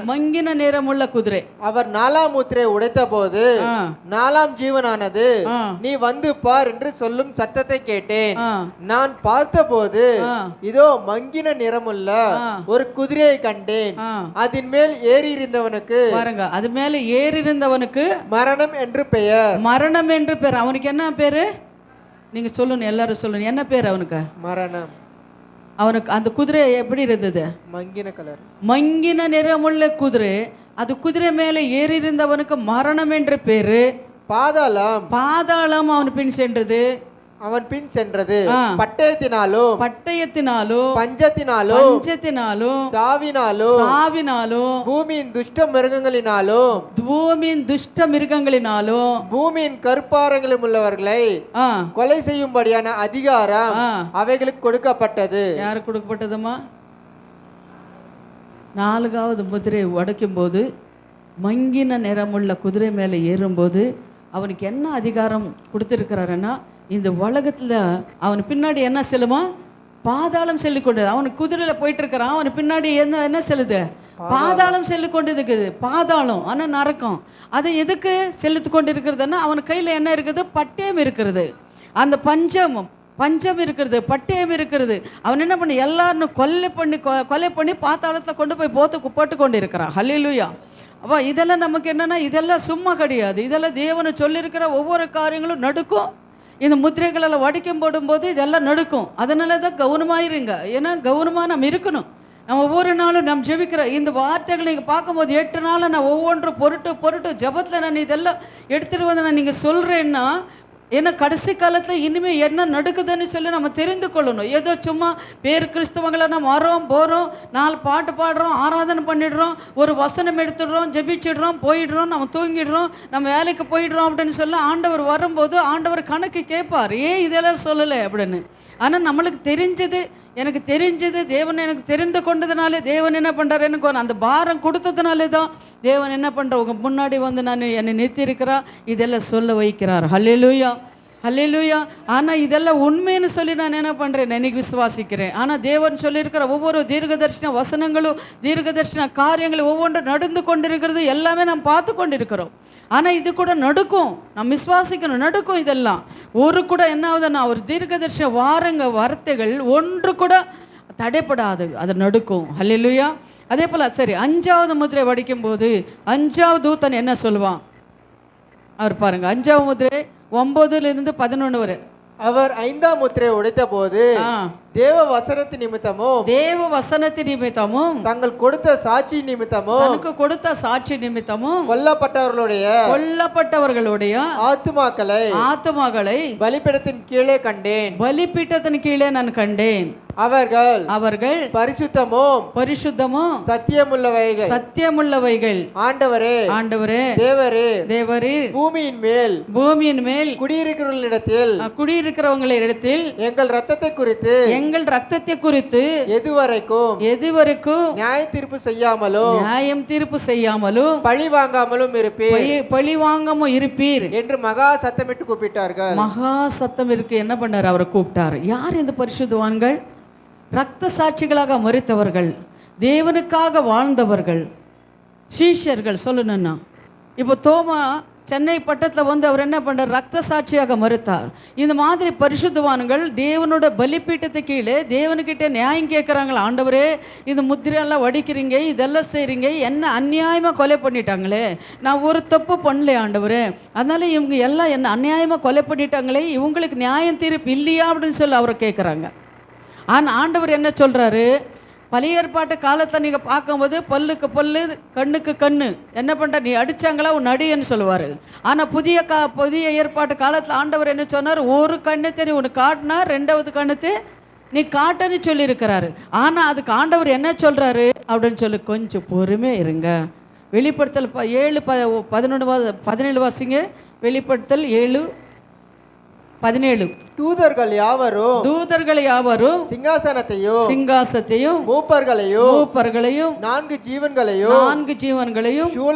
மங்கின நிறமுள்ள குதிரை. அவர் 4ஆம் முத்திரை உடைத்த போது 4ஆம் ஜீவனானது நீ வந்து பார் என்று சொல்லும் சத்தத்தை கேட்டேன். நான் பார்த்தபோது இதோ மங்கின நிறமுள்ள ஒரு குதிரையை கண்டேன். அதன் மேல் ஏறி இருந்தவனுக்கு பாருங்க, அது மேல ஏறி இருந்தவனுக்கு மரணம் என்று பெயர். மரணம் என்று பேர். அவனுக்கு என்ன பேரு? நீங்க சொல்லணும், எல்லாரும் சொல்லணும். என்ன பேர் அவனுக்கு? மரணம். அவனுக்கு அந்த குதிரை எப்படி இருந்தது? மங்கின கலர், மங்கின நிறமுள்ள குதிரை. அது குதிரை மேலே ஏறி இருந்தவனுக்கு மரணம் என்று பேரு. பாதாளம், பாதாளம் அவன் பின் சென்றது. அவன் பின் சென்றது. பட்டயத்தினாலும் பஞ்சத்தினாலும் சாவினாலும் பூமியின் துஷ்ட மிருகங்களினாலும் பூமியின் கற்பாரங்களும் உள்ளவர்களை கொலை செய்யும்படியான அதிகாரம் அவைகளுக்கு கொடுக்கப்பட்டது. யாருக்கு கொடுக்கப்பட்டதுமா? 4வது முதிரை உடைக்கும் போது மங்கின நிறமுள்ள குதிரை மேலே ஏறும்போது அவனுக்கு என்ன அதிகாரம் கொடுத்துருக்கிறாருன்னா, இந்த உலகத்தில் அவன் பின்னாடி என்ன செல்லுமா? பாதாளம் செல்லி கொண்டு. அவனுக்கு குதிரையில் போயிட்டு இருக்கிறான், அவனுக்கு பின்னாடி என்ன செல்லுது? பாதாளம் செல்லி கொண்டு இருக்குது. பாதாளம் ஆனால் நரக்கம். அதை எதுக்கு செலுத்து கொண்டு இருக்கிறதுன்னா, அவன் கையில் என்ன இருக்குது? பட்டயம் இருக்கிறது. அந்த பஞ்சம் இருக்கிறது, பட்டயம் இருக்கிறது. அவன் என்ன பண்ணி எல்லாரும் கொலை பண்ணி பாதாளத்தை கொண்டு போய் போட்டு கொண்டு இருக்கிறான். ஹல்லேலூயா. அப்போ இதெல்லாம் நமக்கு என்னன்னா, இதெல்லாம் சும்மா கிடையாது. இதெல்லாம் தேவனை சொல்லியிருக்கிற ஒவ்வொரு காரியங்களும் நடக்கும். இந்த முத்திரைகளெல்லாம் வடிக்கம் போடும்போது இதெல்லாம் நடக்கும். அதனால தான் கவனமாயிருங்க. ஏன்னா கவனமாக நம்ம இருக்கணும். நம்ம ஒவ்வொரு நாளும் நம்ம ஜெபிக்கிற இந்த வார்த்தைகளை நீங்கள் பார்க்கும்போது 8 நாள் நான் ஒவ்வொன்றும் பொருட்டு ஜபத்தில் நான் இதெல்லாம் எடுத்துகிட்டு வந்து நான் நீங்கள் சொல்கிறேன்னா, ஏன்னா கடைசி காலத்தில் இனிமேல் என்ன நடக்குதுன்னு சொல்லி நம்ம தெரிந்து கொள்ளணும். ஏதோ சும்மா பேர் கிறிஸ்தவங்களை நம்ம வரோம் போகிறோம், 4 பாட்டு பாடுறோம், ஆராதனை பண்ணிடுறோம், ஒரு வசனம் எடுத்துடுறோம், ஜெபிச்சிடுறோம், போயிடுறோம், நம்ம தூங்கிடுறோம், நம்ம வேலைக்கு போயிடுறோம் அப்படின்னு சொல்லி ஆண்டவர் வரும்போது ஆண்டவர் கணக்கு கேட்பார், ஏன் இதெல்லாம் சொல்லலை அப்படின்னு. ஆனால் நம்மளுக்கு எனக்கு தெரிஞ்சது தேவன் எனக்கு தெரிந்து கொண்டதுனாலே தேவன் என்ன பண்ணுறாரு, எனக்கு அந்த பாரம் கொடுத்ததுனாலே தான் தேவன் என்ன பண்ணுற உங்கள் முன்னாடி வந்து என்னை நிறுத்தியிருக்கிறா, இதெல்லாம் சொல்ல வைக்கிறார். ஹல்லேலூயா, ஹல்லேலூயா. ஆனால் இதெல்லாம் உண்மைன்னு சொல்லி நான் என்ன பண்ணுறேன், இன்னைக்கு விசுவாசிக்கிறேன். ஆனால் தேவன் சொல்லியிருக்கிற ஒவ்வொரு தீர்க்கதரிசன வசனங்களும் தீர்க்கதரிசன காரியங்களும் ஒவ்வொன்றும் நடந்து கொண்டிருக்கிறது எல்லாமே நாம் பார்த்து கொண்டிருக்கிறோம். ஆனால் இது கூட நடக்கும், நம்ம விசுவாசிக்கணும், நடக்கும். இதெல்லாம் ஒரு கூட என்ன ஆகுதுன்னா, ஒரு தீர்க்கதரிசன வார்த்தைகள் ஒன்று கூட தடைப்படாது, அது நடக்கும். ஹல்லேலூயா. அதே போல் சரி, 5வது முத்திரை வடிக்கும் போது 5வது தூதன் என்ன சொல்லுவான் அவர் பாருங்க. 5வது முத்திரை 9 - 11 வரை. அவர் 5ஆம் முத்திரையை உடைத்த போது தேவ வசனத்தின் நிமித்தமும் தங்கள் கொடுத்த சாட்சி நிமித்தமும் கொல்லப்பட்டவர்களுடைய ஆத்துமாக்களை பலிபீடத்தின் கீழே நான் கண்டேன். அவர்கள் பரிசுத்தமும் சத்தியமுள்ளவைகள். ஆண்டவரே தேவரீர் பூமியின் மேல் குடியிருக்கிறவங்களிடத்தில் எங்கள் ரத்தத்தை குறித்து எதுவரைக்கும் நியாயம் தீர்ப்பு செய்யாமலும் பழி வாங்காமலும் இருப்பீர் என்று மகா சத்தமிட்டு கூப்பிட்டார்கள். மகா சத்தம் இருக்கு. என்ன பண்ணார், அவரை கூப்பிட்டார். யார் இந்த பரிசுத்தவான்கள்? இரத்த சாட்சிகளாக மரித்தவர்கள், தேவனுக்காக வாழ்ந்தவர்கள், சீஷர்கள். சொல்லணும்னா இப்போ தோமா சென்னை பட்டத்தில் வந்து அவர் என்ன பண்ணார், ரத்த சாட்சியாக மறுத்தார். இந்த மாதிரி பரிசுத்தவான்கள் தேவனோட பலிப்பீட்டத்தை கீழே தேவனுக்கிட்ட நியாயம் கேட்குறாங்களா, ஆண்டவரே இந்த முத்திரையெல்லாம் வடிக்கிறீங்க, இதெல்லாம் செய்கிறீங்க, என்ன அநியாயமாக கொலை பண்ணிட்டாங்களே, நான் ஒரு தப்பு பண்ணல ஆண்டவரே, அதனால இவங்க எல்லாம் என்ன அநியாயமாக கொலை பண்ணிட்டாங்களே, இவங்களுக்கு நியாயம் தீர்ப்பு இல்லையா அப்படின்னு சொல்லி அவரை கேட்குறாங்க. ஆனால் ஆண்டவர் என்ன சொல்கிறாரு, பழைய ஏற்பாட்டு காலத்தை நீங்கள் பார்க்கும்போது பல்லுக்கு பல்லு கண்ணுக்கு கண்ணு என்ன பண்ணுற, நீ அடித்தாங்களா உன் அடின்னு சொல்லுவார். ஆனால் புதிய ஏற்பாட்டு காலத்தில் ஆண்டவர் என்ன சொன்னார், ஒரு கண்ணத்தை நீ உனக்கு காட்டினா 2வது கண்ணத்தை நீ காட்டன்னு சொல்லியிருக்கிறாரு. ஆனால் அதுக்கு ஆண்டவர் என்ன சொல்கிறாரு அப்படின்னு சொல்லி கொஞ்சம் பொறுமை இருங்க. வெளிப்படுத்தல் 7:11 17 வாசிங்க. வெளிப்படுத்தல் 7:17. தூதர்கள் யாவரும் சிங்காசனத்தையும் மூப்பர்களையும் நான்கு ஜீவன்களையும் சூழ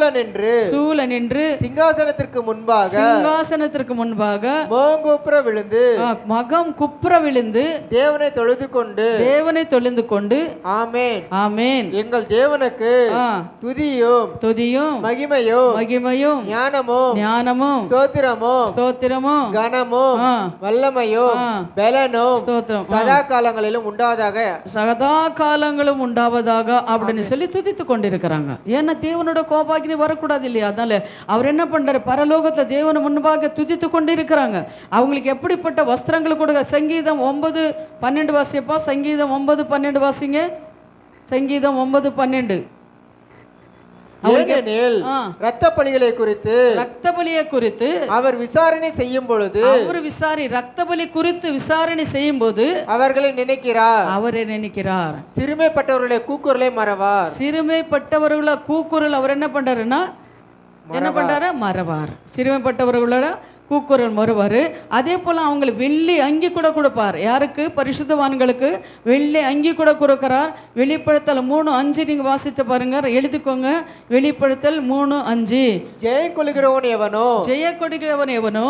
நின்று சிங்காசனத்திற்கு முன்பாக மகம் குப்புற விழுந்து தேவனை தொழுது கொண்டு ஆமென் எங்கள் தேவனுக்கு துதியும் மகிமையும் ஞானமும் ஸ்தோத்திரமும் கனமும் வல்லமையும் பலனும் சதா காலங்களிலும் உண்டாவதாக அப்படின்னு சொல்லி துதித்து கொண்டிருக்கிறாங்க. ஏன்னா தேவனோட கோபாக்கினி வரக்கூடாது இல்லையா? அதனால அவர் என்ன பண்றாரு, பரலோகத்துல தேவன் முன்பாக துதித்து கொண்டிருக்கிறாங்க. அவங்களுக்கு எப்படிப்பட்ட வஸ்திரங்கள் கொடுக்க. சங்கீதம் 9:12 வாசிப்பா. சங்கீதம் 9:12 வாசிங்க. சங்கீதம் 9:12. ரத்த பலியை குறித்து அவர் விசாரணை செய்யும் பொழுது ரத்த பலி குறித்து விசாரணை செய்யும் போது அவரை நினைக்கிறார். சிறுமைப்பட்டவர்களுடைய கூக்குரல் அவர் என்ன பண்றாருன்னா மறவார். சிறுமைப்பட்டவர்களோட கூக்குரல் மறுவார். அதே போல் அவங்களுக்கு வெள்ளி அங்கி கூட கொடுப்பார். யாருக்கு? பரிசுத்தவான்களுக்கு வெள்ளி அங்கி கூட கொடுக்கிறார். வெளிப்படுத்தல் 3:5 நீங்கள் வாசித்து பாருங்க, எழுதிக்கோங்க. வெளிப்படுத்தல் 3:5. ஜெயம் கொள்கிறவன் எவனோ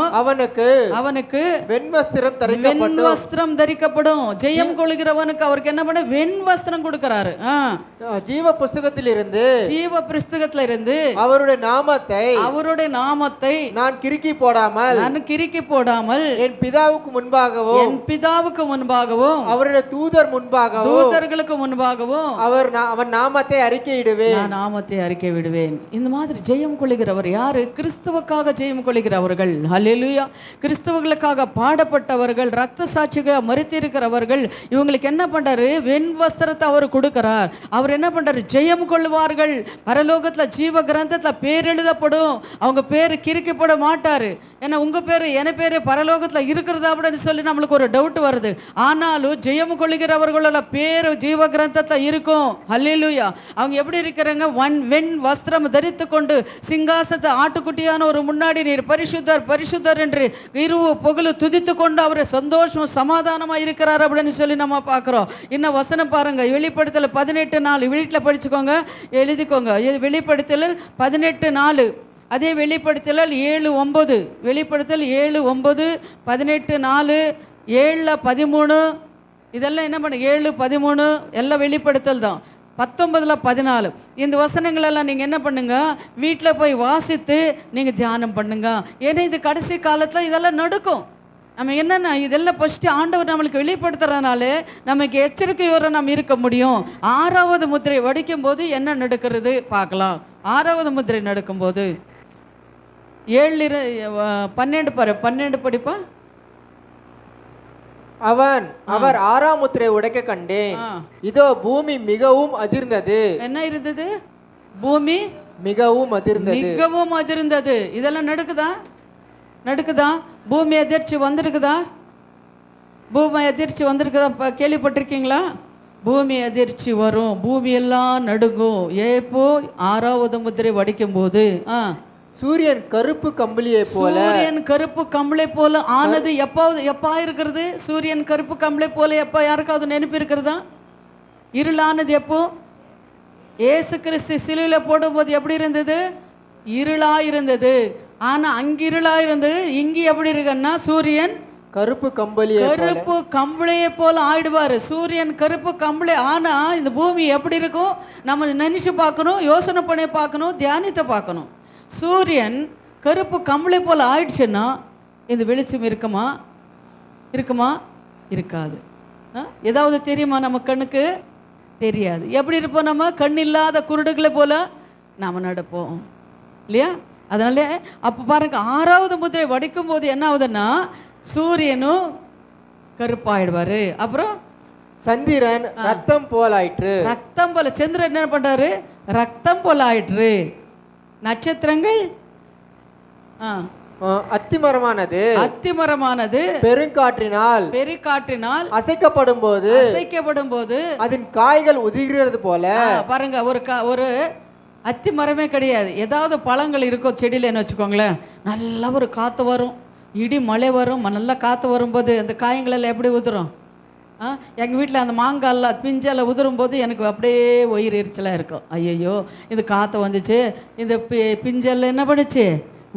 அவனுக்கு வெண்வஸ்திரம் தரிக்கப்படும். ஜெயம் கொள்கிறவனுக்கு அவருக்கு என்ன பண்ண? வெண்வஸ்திரம் கொடுக்கிறாரு. ஜீவ புஸ்தகத்தில் இருந்து அவருடைய நாமத்தை நான் கிறுக்கி போடாமல் என் பிதாவுக்கு முன்பாகவும் அவருடைய தூதர்களுக்கு முன்பாகவும் அவன் நாமத்தை அறிக்கையிடுவேன். இந்த மாதிரி ஜெயம் கொள்கிறவர் யாரு? கிறிஸ்துவுக்காக ஜெயம் கொள்கிறவர்கள். ஹல்லேலூயா. கிறிஸ்துவர்களுக்காக பாடப்பட்டவர்கள், ரத்த சாட்சிகளை மறித்திருக்கிறவர்கள். இவங்களுக்கு என்ன பண்றாரு? வெண் வஸ்திரத்தை அவர் கொடுக்கிறார். அவர் என்ன பண்றாரு? ஜெயம் கொள்வார்கள். பரலோகத்துல ஜீவ கிரந்தத்துல பேர் எழுதப்படும். அவங்க பேரு கிறுக்கப்பட மாட்டாரு. ஏன்னா உங்க பேரு என பேரு பரலோகத்துல இருக்கிறதா அப்படின்னு சொல்லி நம்மளுக்கு ஒரு டவுட் வருது. ஆனாலும் ஜெயம் கொள்கிறவர்களோட பேரு ஜீவ கிரந்தத்துல இருக்கும். ஹல்லேலூயா. அவங்க எப்படி இருக்கிறாங்க? வெண் வஸ்திரம் தரித்து கொண்டு சிங்காசனத்தை ஆட்டுக்குட்டியான ஒரு முன்னாடி நீர் பரிசுத்தர் என்று இரவு பகல் துதித்து கொண்டு அவர் சந்தோஷம் சமாதானமா இருக்கிறார் அப்படின்னு சொல்லி நம்ம பார்க்கிறோம். இன்னும் வசனம் பாருங்க. வெளிப்படுத்தல் 18:4 வீட்டில் படிச்சுக்கோங்க, எழுதிக்கோங்க. வெளிப்படுத்தல் 18:4. அதே வெளிப்படுத்தல் 7:9. வெளிப்படுத்தல் 7:9, 18:4, 7:13. இதெல்லாம் என்ன பண்ண? 7:13 எல்லாம் வெளிப்படுத்தல் தான். 19:14 இந்த வசனங்களெல்லாம் நீங்கள் என்ன பண்ணுங்க, வீட்டில் போய் வாசித்து நீங்கள் தியானம் பண்ணுங்க. ஏன்னா இது கடைசி காலத்தில் இதெல்லாம் நடக்கும். நம்ம என்னென்ன இதெல்லாம் ஃபஸ்ட்டு ஆண்டவர் நம்மளுக்கு வெளிப்படுத்துறதுனால நமக்கு எச்சரிக்கையோடு நம்ம இருக்க முடியும். 6வது முத்திரை வடிக்கும் போது என்ன நடக்கிறது பார்க்கலாம். 6வது முத்திரை நடக்கும்போது 7:12 படிப்பா. அவர் 6ஆம் முத்திரை உடைக்க கண்டேன். இதோ பூமி மிகவும் அதிர்ந்தது. என்ன இருந்தது? பூமி மிகவும் அதிர்ந்தது. இதெல்லாம் நடக்குதா? பூமி அதிர்ச்சி வந்திருக்குதா? கேள்விப்பட்டிருக்கீங்களா? பூமி அதிர்ச்சி வரும், பூமி எல்லாம் நடுங்கும். ஏப்போ 6வது முத்திரை வடிக்கும் போது சூரியன் கருப்பு கம்பளை போல ஆனது. எப்பா இருக்கிறது? சூரியன் கருப்பு கம்பளை போல எப்போ? யாருக்காவது நினைப்பு இருக்கிறதா? இருளானது எப்போ? ஏசு கிறிஸ்து சிலுவையில் போடும்போது எப்படி இருந்தது? இருளா இருந்தது. ஆனா அங்க இருளா இருந்தது, இங்க எப்படி இருக்குன்னா சூரியன் கருப்பு கம்பளையை போல ஆயிடுவாரு. சூரியன் கருப்பு கம்பளை. ஆனா இந்த பூமி எப்படி இருக்கும்? நம்ம நினைச்சு பார்க்கணும், யோசனை பண்ணி பார்க்கணும், தியானித்து பார்க்கணும். சூரியன் கருப்பு கம்பளை போல ஆயிடுச்சுன்னா இந்த வெளிச்சம் இருக்குமா? இருக்காது. ஏதாவது தெரியுமா? நம்ம கண்ணுக்கு தெரியாது. எப்படி இருப்போம்? நம்ம கண் இல்லாத குருடுகளை போல நாம் நடப்போம் இல்லையா? அதனால அப்போ பாருங்க, 6வது முத்திரை வடிக்கும் போது என்ன ஆகுதுன்னா சூரியனும் கருப்பாயிடுவாரு. அப்புறம் சந்திரன் ரத்தம் போல சந்திரன் என்ன பண்றாரு? ரத்தம் போல ஆயிற்று. நட்சத்திரங்கள் அத்திமரமானது பெருங்காற்றினால் அசைக்கப்படும் போது அதன் காய்கள் உதிர்கிறது போல. பாருங்க, ஒரு அத்தி மரமே கிடையாது. ஏதாவது பழங்கள் இருக்கும் செடியிலன்னு வச்சுக்கோங்களேன், நல்ல ஒரு காற்று வரும், இடி மழை வரும், நல்லா காற்று வரும்போது அந்த காயங்களெல்லாம் எப்படி உதிரும்? எங்கள் வீட்டில் அந்த மாங்காயில் பிஞ்செல்லாம் உதிரும்போது எனக்கு அப்படியே உயிர் எரிச்சலாக இருக்கும். ஐயையோ, இது காற்று வந்துச்சு, இந்த பிஞ்செல்லாம் என்ன பண்ணுச்சு,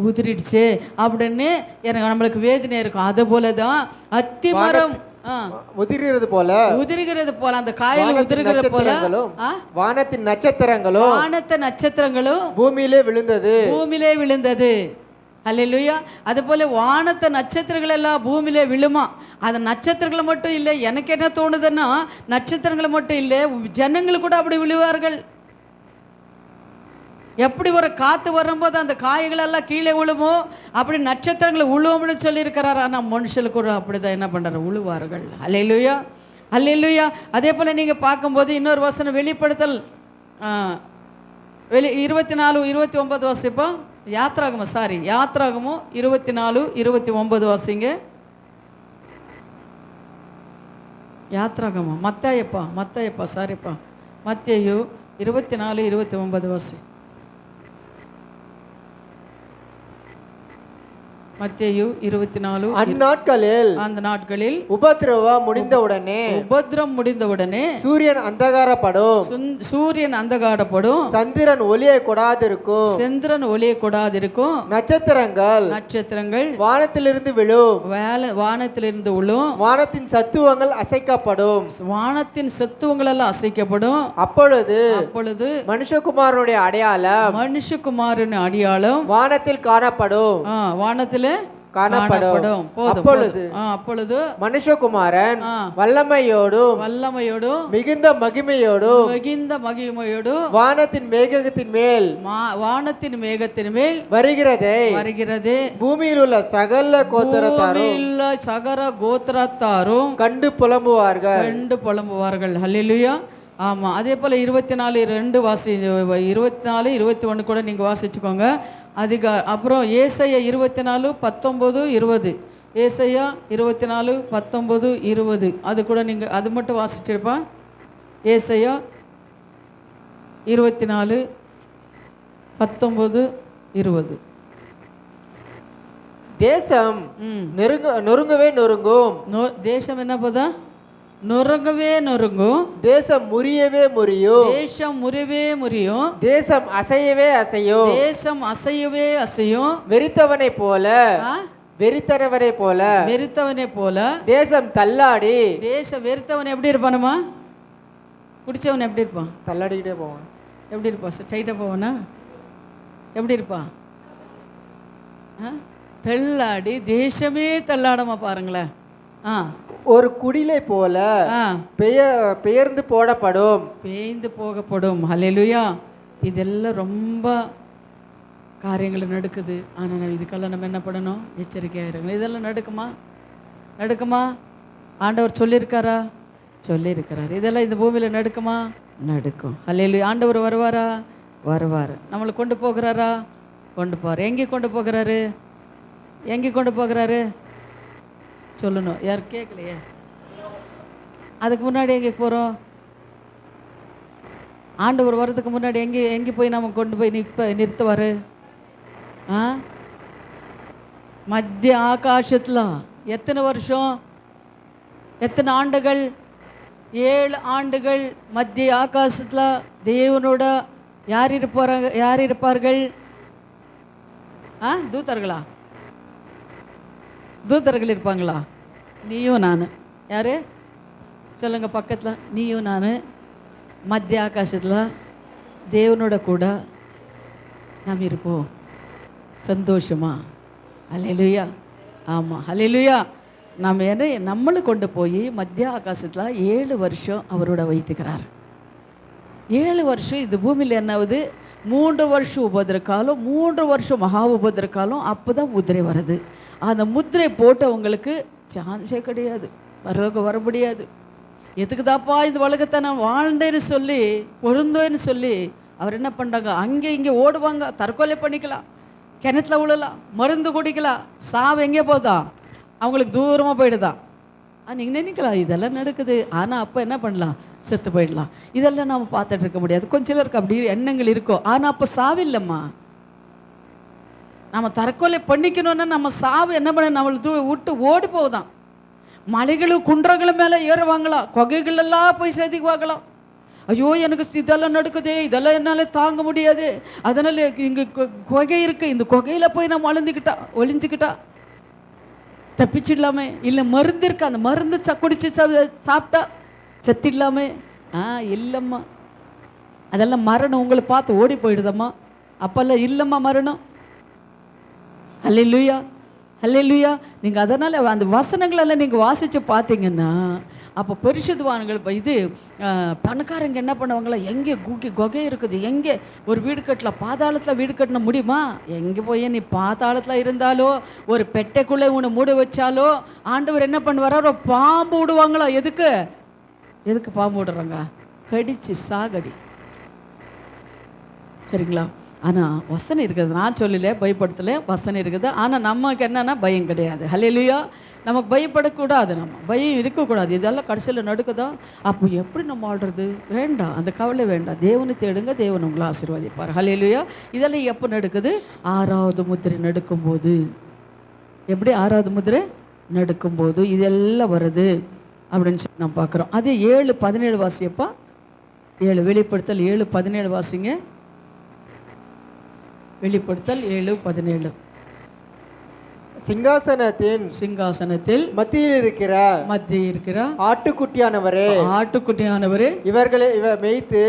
உதிரிடுச்சு அப்படின்னு எனக்கு நம்மளுக்கு வேதனை இருக்கும். அது போல தான் அத்தி மரம் உதிர்கிறது போல அந்த காயில் உதிர்கிறது போல வானத்தின் நட்சத்திரங்களும் பூமியிலே விழுந்தது. அல்லேலூயா. அது போல வானத்த நட்சத்திரங்கள் எல்லாம் பூமியிலே விழுமா. அந்த நட்சத்திரங்கள் மட்டும் இல்லை, எனக்கு என்ன தோணுதுன்னா நட்சத்திரங்கள் மட்டும் இல்லை, ஜனங்கள் கூட அப்படி விழுவார்கள். எப்படி ஒரு காற்று வரும்போது அந்த காய்கள் எல்லாம் கீழே விழுமோ அப்படி நட்சத்திரங்களை உழுவோம்னு சொல்லியிருக்கிறார். ஆனால் மனுஷர்கள் கூட அப்படிதான் என்ன பண்ணுறாரு, உழுவார்கள். அல்லேலூயா, அல்லேலூயா. அதே போல் நீங்கள் பார்க்கும்போது இன்னொரு வசனம் வெளிப்படுத்தல் 24:29 வாசிப்போம். யாத்ராகமம் 24:29 வாசிங்க. யாத்ராகமம் மத்தேயு சாரிப்பா, மத்தேயு 24:29 வாசி. மத்தேயு 24. அந்த நாட்களில் உபத்திரவம் முடிந்தவுடனே சூரியன் அந்தகாரப்படும், சந்திரன் ஒளியை கொடாதிருக்கும், நட்சத்திரங்கள் வானத்திலிருந்து விழும், வானத்தின் சத்துவங்கள் எல்லாம் அசைக்கப்படும். அப்பொழுது மனுஷகுமாரனுடைய அடையாளம் வானத்தில் காணப்படும். அப்பொழுது மனுஷகுமாரன் வல்லமையோடும் மிகுந்த மகிமையோடும் வானத்தின் மேகத்தின் மேல் வருகிறதே பூமியில் உள்ள சகல கோத்திரத்தாரும் கண்டு புலம்புவார்கள். ஹல்லேலூயா. ஆமாம். அதே போல் 24:2 வாசி, 24:21 கூட நீங்கள் வாசிச்சுக்கோங்க. அப்புறம் ஏசாயா 24:19-20, ஏசாயா 24:19-20 அது கூட நீங்கள் அது மட்டும் வாசிச்சிருப்பா. ஏசாயா 24:19-20. தேசம் நொறுங்கும். தேசம் என்ன போதா, நொறுங்கும். தேசம் முறியவே முறியும். தேசம் அசையவே அசையும். வெறித்தவனை போல தேசம் தள்ளாடி. வெறித்தவன் எப்படி இருப்பானுமா? குடிச்சவன் எப்படி இருப்பான்? தள்ளாடிக்கிட்டே போவான். எப்படி இருப்பான்? ஸ்ட்ரைட்டாக போவானா? எப்படி இருப்பான்? தள்ளாடி தேசமே தள்ளாடமா பாருங்களேன். ஒரு குடிலை போல பெயர்ந்து போகப்படும். ஹல்லேலூயா. இதெல்லாம் ரொம்ப காரியங்கள் நடக்குது. ஆனால் இதுக்கெல்லாம் நம்ம என்ன பண்ணணும்? எச்சரிக்கையாக இருக்கணும். இதெல்லாம் நடக்குமா? ஆண்டவர் சொல்லியிருக்காரா? சொல்லியிருக்கிறார். இதெல்லாம் இந்த பூமியில் நடக்கும். ஹல்லேலூயா. ஆண்டவர் வருவார். நம்மளை கொண்டு போகிறாரா? கொண்டு போகிறார். எங்கே கொண்டு போகிறாரு சொல்லணும். யார் கேட்கலையே? அதுக்கு முன்னாடி எங்கே போகிறோம்? ஆண்டவர் வர்றதுக்கு முன்னாடி எங்கே போய் நம்ம கொண்டு போய் நிறுத்துவார்? மத்திய ஆகாசத்தில் எத்தனை வருஷம், எத்தனை ஆண்டுகள்? 7 ஆண்டுகள் மத்திய ஆகாசத்தில் தேவனோட யார் இருப்பார்கள்? தூதர்கள் இருப்பாங்களா? நீயும் நான். யார் சொல்லுங்க பக்கத்தில்? நீயும் நான் மத்திய ஆகாசத்தில் தேவனோட கூட நாம் இருப்போம் சந்தோஷமா. அல்லேலூயா. ஆமாம், அல்லேலூயா. நம்ம நம்மளை கொண்டு போய் மத்திய ஆகாசத்தில் 7 வருஷம் அவரோட வைத்துக்கிறார். 7 வருஷம் இந்த பூமியில் என்னாவது? 3 வருஷம் உபதிரக்காலம், 3 வருஷம் மகா உபதிரக்காலம். அப்போ தான் முத்திரை வருது. அந்த முத்திரை போட்டவங்களுக்கு சான்ஸே கிடையாது, வர முடியாது. எதுக்கு தாப்பா இந்த உலகத்தை நான் வாழ்ந்தேன்னு சொல்லி பொருந்தேன்னு சொல்லி அவர் என்ன பண்ணுறாங்க? அங்கே இங்கே ஓடுவாங்க. தற்கொலை பண்ணிக்கலாம், கிணத்துல விழலாம், மருந்து குடிக்கலாம். சாவு எங்கே போதா? அவங்களுக்கு தூரமாக போயிடுதா? நீங்கள் நினைக்கலாம் இதெல்லாம் நடக்குது. ஆனால் அப்போ என்ன பண்ணலாம்? செத்து போயிடலாம். இதெல்லாம் நம்ம பார்த்துட்டு இருக்க முடியாது. கொஞ்சம் சிலருக்கு அப்படி எண்ணங்கள் இருக்கும். ஆனால் அப்போ சாவில்லைம்மா. நம்ம தற்கொலை பண்ணிக்கணும்னா நம்ம சாவு என்ன பண்ண நம்மளை விட்டு ஓடி போகுதான். மலைகளும் குன்றங்களும் மேலே ஏறுவாங்களாம், குகைகளெல்லாம் போய் சேர்த்துக்குவாங்களாம். ஐயோ எனக்கு இதெல்லாம் நடக்குதே, இதெல்லாம் என்னால் தாங்க முடியாது, அதனால் இங்கே குகை இருக்குது, இந்த குகையில் போய் நம்ம ஒளிஞ்சுக்கிட்டா தப்பிச்சிடலாமே, இல்லை மருந்து இருக்கு, அந்த மருந்து குடிச்சு சாப்பிட்டா செத்திடலாமே. இல்லைம்மா, அதெல்லாம் மரணம் உங்களை பார்த்து ஓடி போயிடுதம்மா. அப்பெல்லாம் இல்லைம்மா மரணம். அல்லேலூயா, அல்லேலூயா. நீங்கள் அதனால் அந்த வசனங்களெல்லாம் நீங்கள் வாசித்து பார்த்தீங்கன்னா அப்போ பரிசுத்தவான்கள் இது பணக்காரங்க என்ன பண்ணுவாங்களா, எங்கே குகை இருக்குது, எங்கே ஒரு வீடு கட்டலாம், பாதாளத்தில் வீடு கட்டின முடியுமா, எங்கே போய் நீ பாதாளத்தில் இருந்தாலோ ஒரு பெட்டைக்குள்ளே உன்னை மூட வச்சாலோ ஆண்டவர் என்ன பண்ணுவாரோ ஒரு பாம்பு விடுவாங்களா. எதுக்கு பாம்பு விடுறாங்க, கடிச்சு சாகடி, சரிங்களா. ஆனால் வசனம் இருக்குது, நான் சொல்லலை, பயப்படுத்தலை, வசனம் இருக்குது. ஆனால் நமக்கு என்னென்னா பயம் கிடையாது. ஹல்லேலூயா. நமக்கு பயப்படக்கூடாது, நம்ம பயம் இருக்கக்கூடாது. இதெல்லாம் கடைசியில் நடக்குதா, அப்போ எப்படி நம்ம ஆடுறது, வேண்டாம், அந்த கவலை வேண்டாம். தேவனை தேடுங்க, தேவன் உங்களை ஆசீர்வதிப்பார். ஹல்லேலூயா. இதெல்லாம் எப்போ நடக்குது, 6வது முத்திரை நடக்கும்போது. எப்படி 6வது முத்திரை நடக்கும்போது இதெல்லாம் வருது அப்படின்னு சொல்லி நான் பார்க்குறோம். அதே 7:17 வாசியப்பா. 7 வெளிப்படுத்தல் 7:17 வாசிங்க. வெளிப்படுத்தல் 7:17. சிங்காசனத்தில் மத்தியில் இருக்கிற ஆட்டுக்குட்டியானவரே இவர்களை மேய்த்து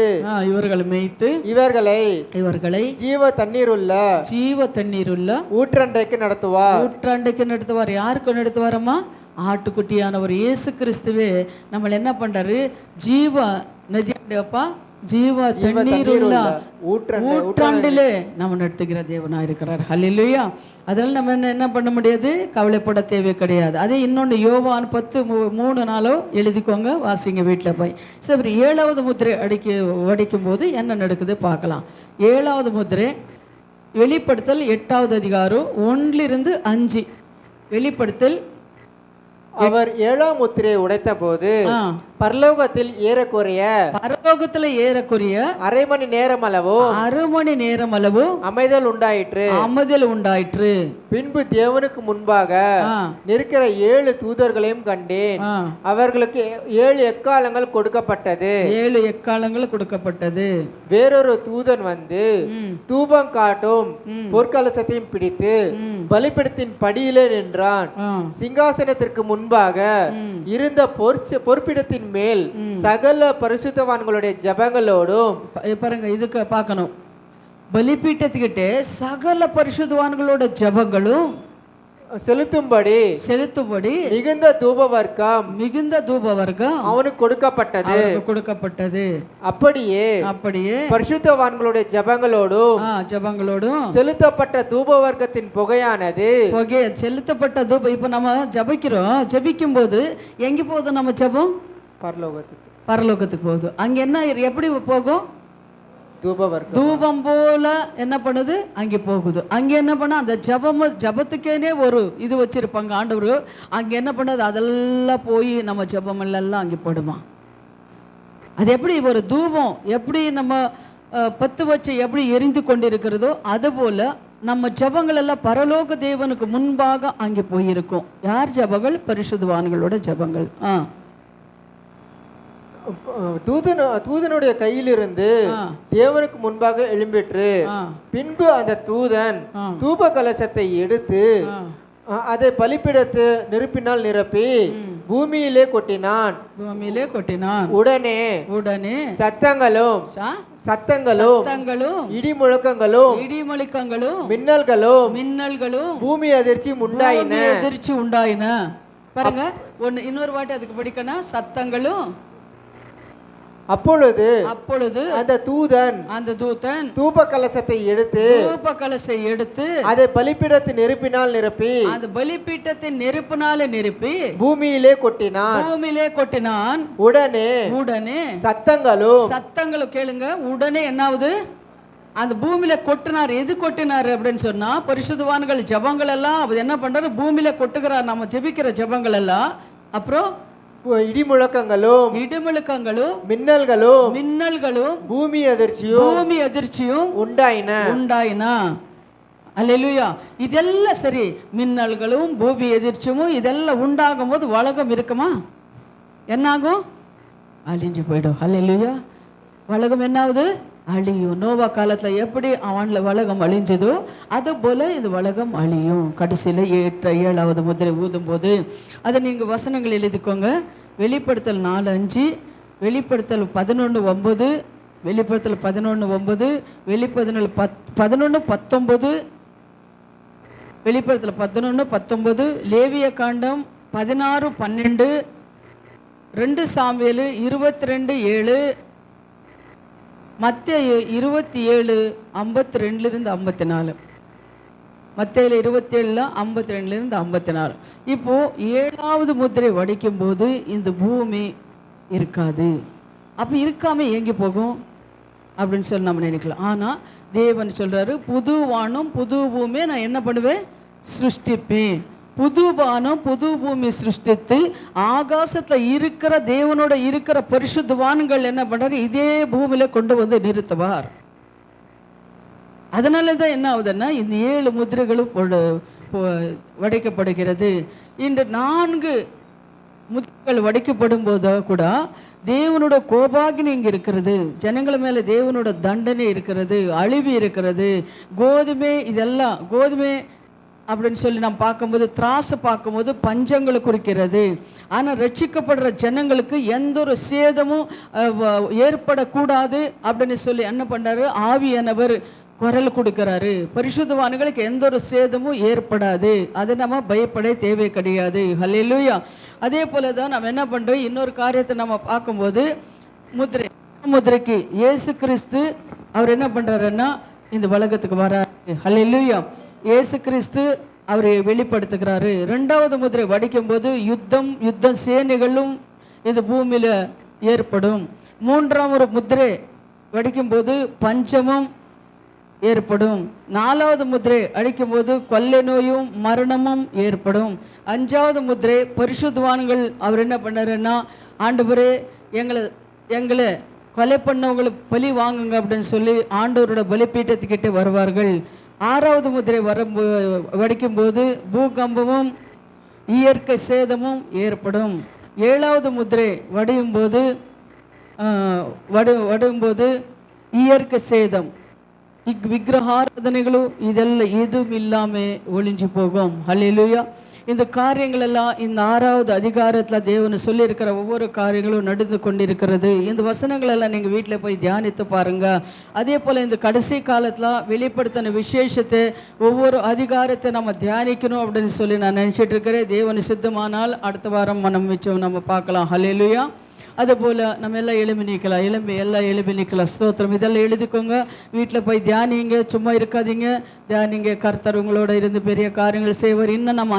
இவர்களை ஜீவ தண்ணீருள்ள ஊற்றண்டைக்கு நடத்துவார். யாருக்கு நடத்துவாரம்மா, ஆட்டுக்குட்டியானவர் இயேசு கிறிஸ்துவே நம்மளை என்ன பண்றாரு, ஜீவ நதியாப்பா, ஜீவ தண்ணீருள்ள ஊற்றாண்டிலே நம்ம நடத்துகிற தேவனாக இருக்கிறார். ஹல்லேலூயா. அதனால் நம்ம என்ன பண்ண முடியாது, கவலைப்பட தேவை கிடையாது. அதே இன்னொன்று யோவான் 10:3 எழுதிக்கோங்க, வாசிங்க வீட்டில் போய். சரி, 7வது முத்திரை அடிக்கும் போது என்ன நடக்குது பார்க்கலாம். 7வது முத்திரை வெளிப்படுத்தல் 8வது அதிகாரம் 1-5. வெளிப்படுத்தல் அவர் 7ஆம் முத்திரையை உடைத்த போது பரலோகத்தில் ஏறக்குறைய அரை மணி நேரம் அளவு அமைதல் உண்டாயிற்று. பின்பு தேவனுக்கு முன்பாக நிற்கிற 7 தூதர்களையும் கண்டேன். அவர்களுக்கு 7 எக்காலங்கள் கொடுக்கப்பட்டது. வேறொரு தூதன் வந்து தூபம் காட்டும் பொற்கலசத்தையும் பிடித்து பலிபீடத்தின் படியிலே நின்றான். சிங்காசனத்திற்கு முன்பாக இருந்த பொற்பிடத்தின் மேல் சகல பரிசுத்தவான்களுடைய ஜெபங்களோடும், பாருங்க இதுக்கு பார்க்கணும், பலிபீடத்துக்கிட்ட சகல பரிசுத்தவான்களோட ஜெபங்களும் செலுத்தும்படி மிகுந்த தூபவர்க்கம் அவனுக்கு கொடுக்கப்பட்டது. அப்படியே பரிசுத்தவான்களுடைய ஜெபங்களோடும் செலுத்தப்பட்ட தூபவர்க்கத்தின் செலுத்தப்பட்ட தூபம். இப்ப நம்ம ஜெபிக்கும் போது எங்க போகுது நம்ம ஜெபம், பரலோகத்துக்கு போகுது. அங்க என்ன எப்படி போகும், தூபம் போல என்ன பண்ணுது அங்கே போகுது. அங்கே என்ன பண்ண, அந்த ஜபத்துக்கேனே ஒரு இது வச்சிருப்பாங்க ஆண்டவர். அங்கே என்ன பண்ணது, அதெல்லாம் போய் நம்ம ஜபமெல்லாம் அங்கே போடுமா. அது எப்படி ஒரு தூபம் எப்படி நம்ம பத்து வச்சு எப்படி எரிந்து கொண்டிருக்கிறதோ அதுபோல நம்ம ஜபங்கள் எல்லாம் பரலோக தேவனுக்கு முன்பாக அங்கே போயிருக்கும். யார் ஜபங்கள், பரிசுத்தவான்களோட ஜபங்கள். தூதனுடைய கையிலிருந்து தேவனுக்கு முன்பாக எழும்பிற்று. பின்பு அந்த தூதன் தூப கலசத்தை எடுத்து அதை பலிபீடத்து நெருப்பினால் நிரப்பி பூமியிலே கொட்டினான். உடனே சத்தங்களும் இடிமுழக்கங்களும் மின்னல்களும் பூமி அதிர்ச்சி உண்டாயின. பாருங்க, இன்னொரு வாட்டி அதுக்கு படிக்கணும். சத்தங்களும். அப்பொழுது அந்த தூதன் தூப கலசத்தை எடுத்து அதை பலிபீடத்தின் நெருப்பினால் நிரப்பி பூமியிலே கொட்டினான். உடனே சத்தங்களும் கேளுங்க. உடனே என்னாவது, அந்த பூமியில கொட்டினார். எது கொட்டினார் அப்படின்னு சொன்னா, பரிசுத்தவான்கள் ஜபங்கள் எல்லாம் அவர் என்ன பண்றாரு, பூமியில கொட்டுகிறார். நம்ம ஜெபிக்கிற ஜபங்கள் எல்லாம். அப்புறம் இடிமுழக்கங்களும் மின்னல்களும் பூமி அதிர்ச்சியும் உண்டாயின. அல்லேலூயா. இதெல்லாம் சரி, மின்னல்களும் பூமி எதிர்ச்சியும் இதெல்லாம் உண்டாகும் போது உலகம் இருக்குமா? என்னாகும்? அழிஞ்சு போயிடும். அல்லேலூயா. உலகம் என்னாவது? அழியும். நோவா காலத்தில் எப்படி அவன்ல உலகம் அழிஞ்சதோ அது போல இந்த உலகம் அழியும். கடைசியில் 7வது முத்திரை ஊதும் போது அதை நீங்கள் வசனங்கள் எழுதிக்கோங்க. வெளிப்படுத்தல் 4:5, வெளிப்படுத்தல் 11:9, வெளிப்படுத்தல் 11:9, வெளிப்படுத்தல் 11:19, வெளிப்படுத்தல் 11:19, லேவிய காண்டம் 16:12, 2 சாமுவேல் 22:7, மத்தேயு 27:52-54. மத்தேயுல 27:52-54. இப்போ 7வது முத்திரை வடிக்கும் போது இந்த பூமி இருக்காது. அப்போ இருக்காம எங்கே போகும் அப்படின்னு சொல்லி நம்ம நினைக்கலாம். ஆனால் தேவன் சொல்றாரு, புது வானம் புது பூமியை நான் என்ன பண்ணுவேன்? சிருஷ்டிப்பேன். புது வானம் புது பூமி சிருஷ்டித்து ஆகாசத்தில் இருக்கிற தேவனோட இருக்கிற பரிசுத்தவான்கள் என்ன பண்றாரு? இதே பூமியில கொண்டு வந்து நிறுத்துவார். அதனால தான் என்ன ஆகுதுன்னா இந்த 7 முத்திரைகளும் வடைக்கப்படுகிறது. இந்த 4 முத்திரைகள் வடைக்கப்படும் போது கூட தேவனோட கோபாகினி இங்கே இருக்கிறது, ஜனங்கள் மேலே தேவனோட தண்டனை இருக்கிறது, அழிவு இருக்கிறது. கோதுமை இதெல்லாம் கோதுமை அப்படின்னு சொல்லி நம்ம பார்க்கும்போது திராசை பார்க்கும்போது பஞ்சங்களை குறிக்கிறது. ஆனால் ரட்சிக்கப்படுற ஜனங்களுக்கு எந்த ஒரு சேதமும் ஏற்படக்கூடாது அப்படின்னு சொல்லி என்ன பண்ணுறாரு? ஆவியானவர் குரல் கொடுக்கிறாரு. பரிசுத்தவான்களுக்கு எந்த ஒரு சேதமும் ஏற்படாது. அதை நம்ம பயப்பட தேவை கிடையாது. ஹல்லேலூயா. அதே போல தான் நம்ம என்ன பண்ணுறோம்? இன்னொரு காரியத்தை நம்ம பார்க்கும்போது முத்திரைக்கு இயேசு கிறிஸ்து அவர் என்ன பண்ணுறாருன்னா இந்த உலகத்துக்கு வராரு. ஹல்லேலூயா. இயேசு கிறிஸ்து அவரை வெளிப்படுத்துகிறாரு. 2வது முத்திரை வடிக்கும் போது யுத்த சேனைகளும் இந்த பூமியில ஏற்படும். 3வது முத்திரை வடிக்கும் போது பஞ்சமும் ஏற்படும். 4வது முத்திரை அடிக்கும் போது கொள்ளை நோயும் மரணமும் ஏற்படும். 5வது முத்திரை பரிசுத்தவான்கள் அவர் என்ன பண்ணாருன்னா, ஆண்டவரே எங்களை கொலை பண்ணவங்களை பலி வாங்குங்க அப்படின்னு சொல்லி ஆண்டவரோட பலிப்பீட்டத்துக்கிட்ட வருவார்கள். 6வது முத்திரை வடிக்கும்போது பூகம்பமும் இயற்கை சேதமும் ஏற்படும். 7வது முத்திரை வடும்போது இயற்கை சேதம், விக்கிரகாராதனைகளும் இதெல்லாம் எதுவும் இல்லாமல் ஒளிஞ்சு போகும். ஹல்லேலூயா. இந்த காரியங்கள் எல்லாம் இந்த 6வது அதிகாரத்தில் தேவன் சொல்லியிருக்கிற ஒவ்வொரு காரியங்களும் நடந்து கொண்டிருக்கிறது. இந்த வசனங்கள் எல்லாம் நீங்கள் வீட்டில் போய் தியானித்து பாருங்க. அதே போல் இந்த கடைசி காலத்தில் வெளிப்படுத்தின விசேஷத்தை ஒவ்வொரு அதிகாரத்தை நம்ம தியானிக்கணும் அப்படின்னு சொல்லி நான் நினச்சிட்டு இருக்கிறேன். தேவன் சித்தமானால் அடுத்த வாரம் மிச்சம் நம்ம பார்க்கலாம். ஹல்லேலூயா. அதுபோல் நம்ம எல்லாம் எழுப்பி நிற்கலாம். ஸ்தோத்திரம். இதெல்லாம் எழுதிக்கோங்க, வீட்டில் போய் தியானிங்க, சும்மா இருக்காதீங்க, தியானிங்க. கர்த்தர் உங்களோட இருந்து பெரிய காரியங்கள் செய்வார். இன்னும் நம்ம